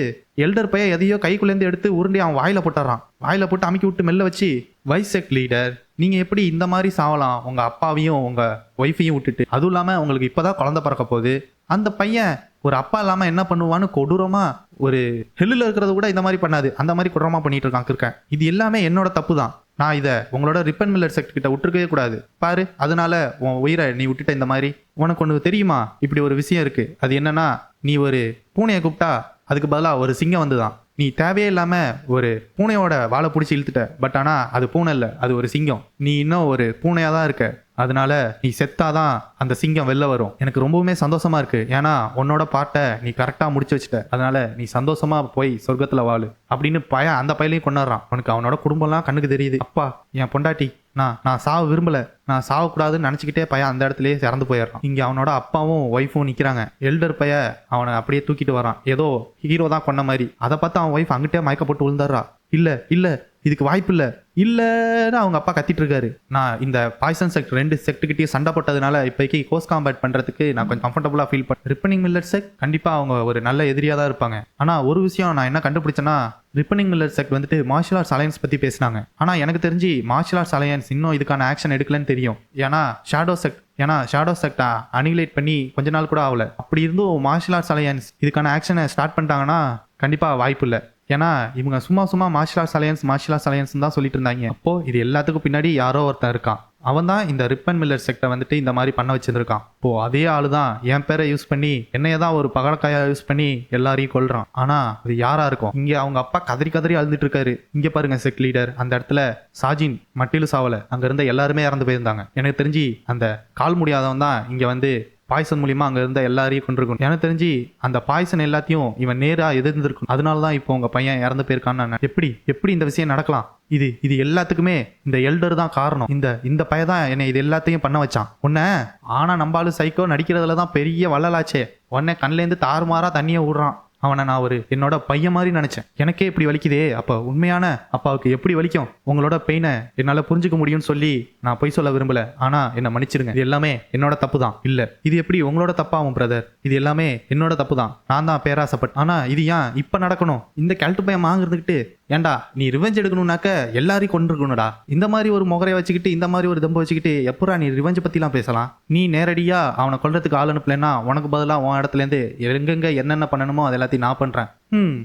A: எல்டர் பையன் எதையோ கைக்குள்ளேருந்து எடுத்து உருண்டி அவன் வாயில போட்டுறான். வாயில போட்டு அமுக்கி விட்டு மெல்ல வச்சு, வைசக் லீடர் நீங்க எப்படி இந்த மாதிரி சாவலாம்? உங்க அப்பாவையும் உங்க ஒய்ஃபையும் விட்டுட்டு, அதுவும் இல்லாம உங்களுக்கு இப்பதான் குழந்தை பிறக்க போகுது. அந்த பையன் ஒரு அப்பா இல்லாம என்ன பண்ணுவான்னு கொடூரமா ஒரு ஹெல்லில் இருக்கிறத கூட இந்த மாதிரி பண்ணாது. அந்த மாதிரி கொடூரமா பண்ணிட்டு இருக்கான். இது எல்லாமே என்னோட தப்பு தான். நான் இதை உங்களோட ரிப்பன் மில்லர் செக்ட் கிட்ட விட்டுருக்கவே கூடாது. பாரு, அதனால உன் உயிரை நீ விட்டுட்ட. இந்த மாதிரி உனக்கு ஒன்று தெரியுமா? இப்படி ஒரு விஷயம் இருக்கு. அது என்னன்னா, நீ ஒரு பூனையை கூப்பிட்டா அதுக்கு பதிலாக ஒரு சிங்கம் வந்துதான். நீ தேவையே இல்லாம ஒரு பூனையோட வாழை பிடிச்சி இழுத்துட்ட. பட் ஆனா அது பூனை இல்லை, அது ஒரு சிங்கம். நீ இன்னும் ஒரு பூனையா தான் இருக்க. அதனால நீ செத்தாதான் அந்த சிங்கம் வெளில வரும். எனக்கு ரொம்பவுமே சந்தோஷமா இருக்கு. ஏன்னா உன்னோட பாட்டை நீ கரெக்டா முடிச்சு வச்சுட்ட. அதனால நீ சந்தோஷமா போய் சொர்க்கத்துல வாழு அப்படின்னு அந்த பையனையும் கொண்டாடுறான். அவனுக்கு அவனோட குடும்பம்லாம் கண்ணுக்கு தெரியுது. அப்பா, என் பொண்டாட்டி, நான் சாவ விரும்பல, நான் சாவக்கூடாதுன்னு நினைச்சுக்கிட்டே பையன் அந்த இடத்துலயே இறந்து போயிடுறான். இங்க அவனோட அப்பாவும் ஒய்ஃபும் நிக்கிறாங்க. எல்டர் பைய அவனை அப்படியே தூக்கிட்டு வரான், ஏதோ ஹீரோ தான் கொண்ட மாதிரி. அதை பார்த்து அவன் ஒய்ஃப் அங்கிட்டே மயக்கப்பட்டு விழுந்துடுறா. இல்ல இதுக்கு வாய்ப்பு இல்லன்னு அவங்க அப்பா கத்திட்டு இருக்காரு. நான் இந்த பாய்சன் செக்ட் 2 செக்ட்டுக்கிட்டே சண்டை போட்டதுனால இப்போதைக்கு கோஸ் காம்பேட் பண்றதுக்கு நான் கொஞ்சம் கம்ஃபர்டபுளா ஃபீல் பண்ணேன். ரிப்பனிங் மில்லர் செக்ட் கண்டிப்பா அவங்க ஒரு நல்ல எதிரியா தான் இருப்பாங்க. ஆனா ஒரு விஷயம் நான் என்ன கண்டுபிடிச்சேன்னா, ரிப்பனிங் மில்லர் செக்ட் வந்துட்டு மார்ஷியல் ஆர்ட்ஸ் அலையன்ஸ் பத்தி பேசினாங்க. ஆனா எனக்கு தெரிஞ்சு மார்ஷியல் ஆர்ட்ஸ் அலையன்ஸ் இன்னும் இதுக்கான ஆக்ஷன் எடுக்கலன்னு தெரியும். ஏன்னா ஷாடோ செக்ட் அனிகுலேட் பண்ணி கொஞ்ச நாள் கூட ஆகல. அப்படி இருந்தும் மார்ஷியல் ஆர்ட்ஸ் அலையன்ஸ் இதுக்கான ஆக்ஷனை ஸ்டார்ட் பண்ணிட்டாங்கன்னா கண்டிப்பா வாய்ப்பு இல்லை. ஏன்னா இவங்க சும்மா மார்ஷியல் ஆர்ட்ஸ் அலையன்ஸ் தான் சொல்லிட்டு இருந்தாங்க. அப்போ இது எல்லாத்துக்கும் பின்னாடி யாரோ ஒருத்தன் இருக்கான். அவன் தான் இந்த ரிப்பன் மில்லர் செக்டை வந்துட்டு இந்த மாதிரி பண்ண வச்சிருக்கான். இப்போ அதே ஆளு தான் என் பேரை யூஸ் பண்ணி என்னைய தான் ஒரு பகடக்காயா யூஸ் பண்ணி எல்லாரையும் கொல்றான். ஆனா அது யாரா இருக்கும்? இங்க அவங்க அப்பா கதறி அழுதுட்டு இருக்காரு. இங்க பாருங்க செக்ட் லீடர், அந்த இடத்துல சாஜின் மட்டிலும் சாவல, அங்க இருந்த எல்லாருமே இறந்து போயிருந்தாங்க. எனக்கு தெரிஞ்சு அந்த கால் முடியாதவன் தான் இங்க வந்து பாய்சன் மூலியமா அங்க இருந்த எல்லாரையும் கொண்டிருக்கணும். எனக்கு தெரிஞ்சு அந்த பாய்சன் எல்லாத்தையும் இவன் நேரா எதிர்ந்திருக்கும். அதனாலதான் இப்போ உங்க பையன் இறந்து போயிருக்கான்னு. எப்படி இந்த விஷயம் நடக்கலாம்? இது எல்லாத்துக்குமே இந்த எல்டர் தான் காரணம். இந்த பையன் தான் என்னை இது எல்லாத்தையும் பண்ண வச்சான். உன்ன ஆனா நம்பாலும் சைக்கோ நடிக்கிறதுலதான் பெரிய வள்ளலாச்சே. உன்னை கண்லேருந்து தாறுமாறா தண்ணியை விடுறான். அவனை நான் என்னோட பையன் மாதிரி நினைச்சேன். எனக்கே இப்படி வலிக்குதே. அப்ப உண்மையான அப்பாவுக்கு எப்படி வலிக்கும்? உங்களோட பெயினை என்னால புரிஞ்சுக்க முடியும்னு சொல்லி நான் பொய் சொல்ல விரும்பல. ஆனா என்ன மன்னிச்சிருங்க. இது எல்லாமே என்னோட தப்பு தான். இல்ல, இது எப்படி உங்களோட தப்பாகும் பிரதர்? இது எல்லாமே என்னோட தப்பு தான். நான் தான் பேராசப்பட்டேன். ஆனா இது ஏன் இப்ப நடக்கணும்? இந்த கேல்ட்டு பையன் வாங்குறதுக்கிட்டு ஏண்டா நீ ரிவெஞ்ச் எடுக்கணும்னாக்க எல்லாரையும் கொண்டிருக்கணும்டா. இந்த மாதிரி ஒரு முகரை வச்சுக்கிட்டு, இந்த மாதிரி ஒரு தம்பை வச்சுக்கிட்டு எப்பரா நீ ரிவெஞ்ச் பத்திலாம் பேசலாம்? நீ நேரடியா அவனை கொல்றதுக்கு ஆள் அனுப்பலன்னா உனக்கு பதிலாக உன் இடத்துல இருந்து எங்கெங்க என்னென்ன பண்ணணுமோ அது எல்லாத்தையும் நான் பண்றேன்.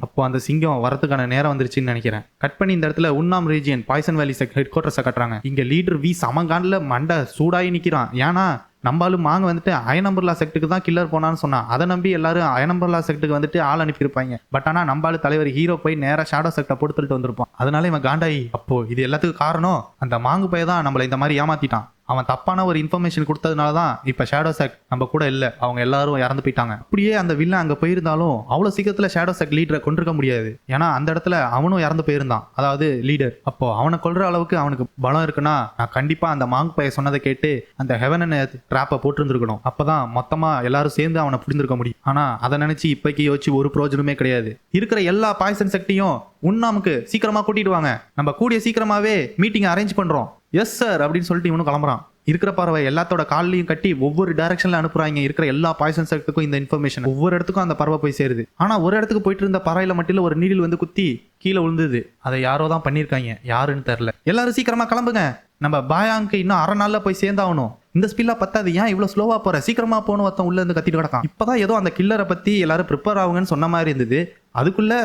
A: அப்போ அந்த சிங்கம் வரதுக்கான நேரம் வந்துருச்சுன்னு நினைக்கிறேன். கட் பண்ணி இந்த இடத்துல உன்னாம் ரீஜியன் பாய்சன் வேலி ஹெட் குவார்டர்ஸை கட்டுறாங்க. இங்க லீடர் வி சமங்கான்ல மண்டை சூடாகி நிக்கிறான். ஏன்னா நம்மளும் மாங்க வந்துட்டு அயனம்பர்லா செக்ட்டுக்கு தான் கில்லர் போனான்னு சொன்னா, அதை நம்பி எல்லாரும் அயனம்பர்லா செக்ட்டுக்கு வந்துட்டு ஆள் அனுப்பியிருப்பாங்க. பட் ஆனா நம்மளால தலைவர் ஹீரோ போய் நேரா ஷாடோ செக்டை போட்டு தள்ளிட்டு வந்திருப்பான். அதனால இவன் காண்டாயி, அப்போ இது எல்லாத்துக்கும் காரணம் அந்த மாங்கு பைய தான் நம்மளை இந்த மாதிரி ஏமாத்திட்டான். அவன் தப்பான ஒரு இன்ஃபர்மேஷன் கொடுத்ததுனால தான் இப்போ ஷேடோ செக் நம்ம கூட இல்லை, அவங்க எல்லாரும் இறந்து போயிட்டாங்க. அப்படியே அந்த வில்லன் அங்கே போயிருந்தாலும் அவ்வளோ சீக்கிரத்தில் ஷேடோ செக் லீடரை கொண்டிருக்க முடியாது. ஏன்னா அந்த இடத்துல அவனும் இறந்து போயிருந்தான், அதாவது லீடர். அப்போ அவனை கொல்ற அளவுக்கு அவனுக்கு பலம் இருக்குன்னா நான் கண்டிப்பா அந்த மாங்க் பைய சொன்னதை கேட்டு அந்த ஹெவன் ட்ராப்பை போட்டிருந்துருக்கணும். அப்பதான் மொத்தமா எல்லாரும் சேர்ந்து அவனை புரிஞ்சிருக்க முடியும். ஆனா அதை நினைச்சு இப்பைக்கு யோசிச்சு ஒரு பிரோஜனமே கிடையாது. இருக்கிற எல்லா பாய்சன் செக்டையும் உன்னாமுக்கு சீக்கிரமா கூட்டிட்டு வாங்க, நம்ம கூடிய சீக்கிரமாவே மீட்டிங் அரேஞ்ச் பண்றோம். எஸ் சார் அப்படின்னு சொல்லிட்டு இவனும் கிளம்புறான். இருக்கிற பறவை எல்லாத்தோட கால்லையும் கட்டி ஒவ்வொரு டைரக்ஷன்ல அனுப்புறாங்க. இருக்கிற எல்லா பாய்சன் செக்டுக்கும் இந்த இன்ஃபர்மேஷன் ஒவ்வொரு இடத்துக்கும் அந்த பறவை போய் சேருது. ஆனா ஒரு இடத்துக்கு போயிட்டு இருந்த பறவையில மட்டும் ஒரு நீடில் வந்து குத்தி கீழே விழுந்தது. அதை யாரோ தான் பண்ணிருக்காங்க, யாருன்னு தெரியல. எல்லாரும் சீக்கிரமா கிளம்புங்க, நம்ம பாயாங்க்கு இன்னும் அரை நாள்ல போய் சேர்ந்தாகணும். இந்த ஸ்பீட்ல பத்தாது, ஏன் இவ்வளவு ஸ்லோவா போற, சீக்கிரமா போகணும். ஒருத்தன் உள்ள இருந்து கத்திட்டு கிடக்கான். இப்பதான் ஏதோ அந்த கில்லரை பத்தி எல்லாரும் ப்ரிப்பேர் ஆகுங்கன்னு சொன்ன மாதிரி இருந்தது. அதுக்குள்ள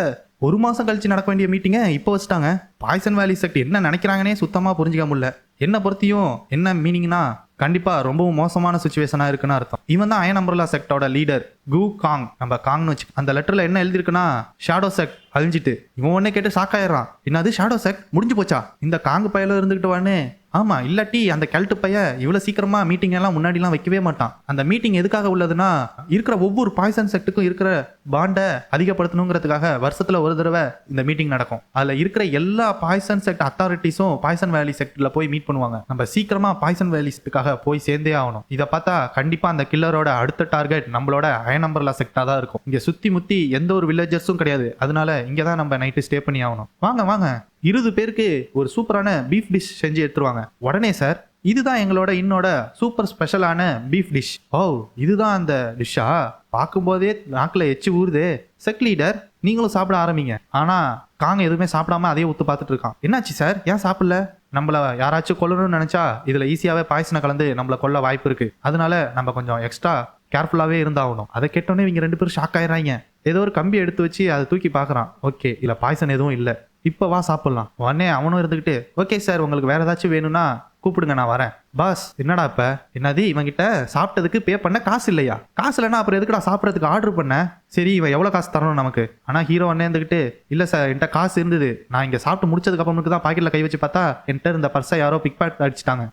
A: ஒரு மாசம் கழிச்சு நடக்க வேண்டிய மீட்டிங்கை இப்போ வச்சுட்டாங்க. பாய்சன் வேலி செக்ட் என்ன நினைக்கிறாங்கன்னே சுத்தமா புரிஞ்சுக்க முடியல. என்ன பொறுத்தியும் என்ன மீனிங்னா கண்டிப்பா ரொம்பவும் மோசமான சுச்சுவேஷனா இருக்குன்னு அர்த்தம். இவன் தான் அயன் அம்பர்லா செக்டோட லீடர் கு காங். நம்ம காங்னு வச்சு அந்த லெட்டர்ல என்ன எழுதிருக்குன்னா ஷேடோ செக்ட் அழிஞ்சிட்டு. இவன் உடனே கேட்டு ஷாக்காயிடுறான். என்னது ஷேடோ செக்ட் முடிஞ்சு போச்சா? இந்த காங்கு பையில இருந்துகிட்டு வான்னு. ஆமா, இல்லாட்டி அந்த கெல்ட்டு பைய இவ்வளவு சீக்கிரமா மீட்டிங் எல்லாம் முன்னாடி எல்லாம் வைக்கவே மாட்டான். அந்த மீட்டிங் எதுக்காக உள்ளதுன்னா இருக்கிற ஒவ்வொரு பாய்சன் செக்டுக்கும் இருக்கிற பாண்டை அதிகப்படுத்தணுங்கிறதுக்காக வருஷத்துல ஒரு தடவை இந்த மீட்டிங் நடக்கும். அதுல இருக்கிற எல்லா பாய்சன் செக்ட் அத்தாரிட்டிஸும் பாய்சன் வேலி செக்ட்ல போய் மீட் பண்ணுவாங்க. நம்ம சீக்கிரமா பாய்சன் வேலி செக்டுக்காக போய் சேர்ந்தே ஆகணும். இதை பார்த்தா கண்டிப்பா அந்த கில்லரோட அடுத்த டார்கெட் நம்மளோட அயன் அம்பர்லா செக்டா தான் இருக்கும். இங்க சுத்தி முத்தி எந்த ஒரு வில்லேஜர்ஸும் கிடையாது. அதனால இங்கதான் நம்ம நைட்டு ஸ்டே பண்ணி ஆகணும். வாங்க வாங்க, 20 பேருக்கு ஒரு சூப்பரான பீஃப் டிஷ் செஞ்சு எடுத்துருவாங்க. உடனே சார், இதுதான் எங்களோட இன்னோட சூப்பர் ஸ்பெஷலான பீஃப் டிஷ். ஓ, இதுதான் அந்த டிஷ்ஷா? பார்க்கும்போதே நாக்குல எச்சு ஊறுதே. செக் லீடர், நீங்களும் சாப்பிட ஆரம்பிங்க. ஆனா காங்க எதுவுமே சாப்பிடாம அதே ஒத்து பார்த்துட்டு இருக்கான். என்னாச்சு சார், ஏன் சாப்பிடல? நம்மள யாராச்சும் கொல்லணும்னு நினைச்சா இதுல ஈஸியாவே பாய்சனை கலந்து நம்மள கொல்ல வாய்ப்பு இருக்கு. அதனால நம்ம கொஞ்சம் எக்ஸ்ட்ரா கேர்ஃபுல்லாவே இருந்தாகணும். அதை கேட்டோன்னே இவங்க 2 பேரும் ஷாக் ஆயிடுறாங்க. ஏதோ ஒரு கம்பி எடுத்து வச்சு அதை தூக்கி பார்க்கறான். ஓகே, இதுல பாய்சன் எதுவும் இல்லை, இப்போ வா சாப்பிடலாம். உடனே அவனும் இருந்துகிட்டு ஓகே சார், உங்களுக்கு வேற ஏதாச்சும் வேணும்னா கூப்பிடுங்க, நான் வரேன். பாஸ், என்னடா இப்ப என்னது இவங்கிட்ட சாப்பிட்டதுக்கு பே பண்ண காசு இல்லையா? காசு இல்லைன்னா அப்புறம் எதுக்குடா சாப்பிட்றதுக்கு ஆர்டர் பண்ண? சரி, இவன் எவ்வளவு காசு தரணும் நமக்கு? ஆனா ஹீரோ அண்ணே இருந்துகிட்டு இல்ல சார், என்கிட்ட காசு இருந்தது, நான் இங்க சாப்பிட்டு முடிச்சதுக்கு அப்புறமுக்கு தான் பாக்கெட்ல கை வச்சு பார்த்தா என்கிட்ட இருந்த பர்ஸை யாரோ பிக் பாக்கெட் அடிச்சிட்டாங்க.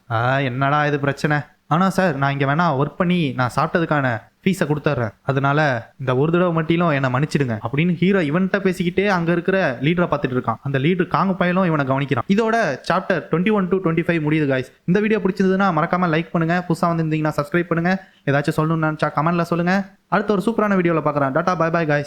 A: என்னடா இது பிரச்சனை? ஆனா சார், நான் இங்க வேணா ஒர்க் பண்ணி நான் சாப்பிட்டதுக்கான ஃபீஸை கொடுத்துட்றேன், அதனால இந்த ஒரு தடவை மட்டும் என்னை மன்னிச்சிடுங்க அப்படின்னு ஹீரோ இவன்கிட்ட பேசிக்கிட்டே அங்க இருக்கிற லீடரை பார்த்துட்டு இருக்கான். அந்த லீடர் காங்கு பையலும் இவனை கவனிக்கிறான். இதோட சாப்டர் 21 to 25 முடியுது காய்ஸ். இந்த வீடியோ பிடிச்சிருந்ததுன்னா மறக்காம லைக் பண்ணுங்க, புதுசா வந்திருந்தீங்கன்னா சப்ஸ்கிரைப் பண்ணுங்க, ஏதாச்சும் சொல்லணும்னு நினைச்சா கமெண்ட்ல சொல்லுங்க. அடுத்த ஒரு சூப்பரான வீடியோல பார்க்குறேன். Tata, bye bye guys.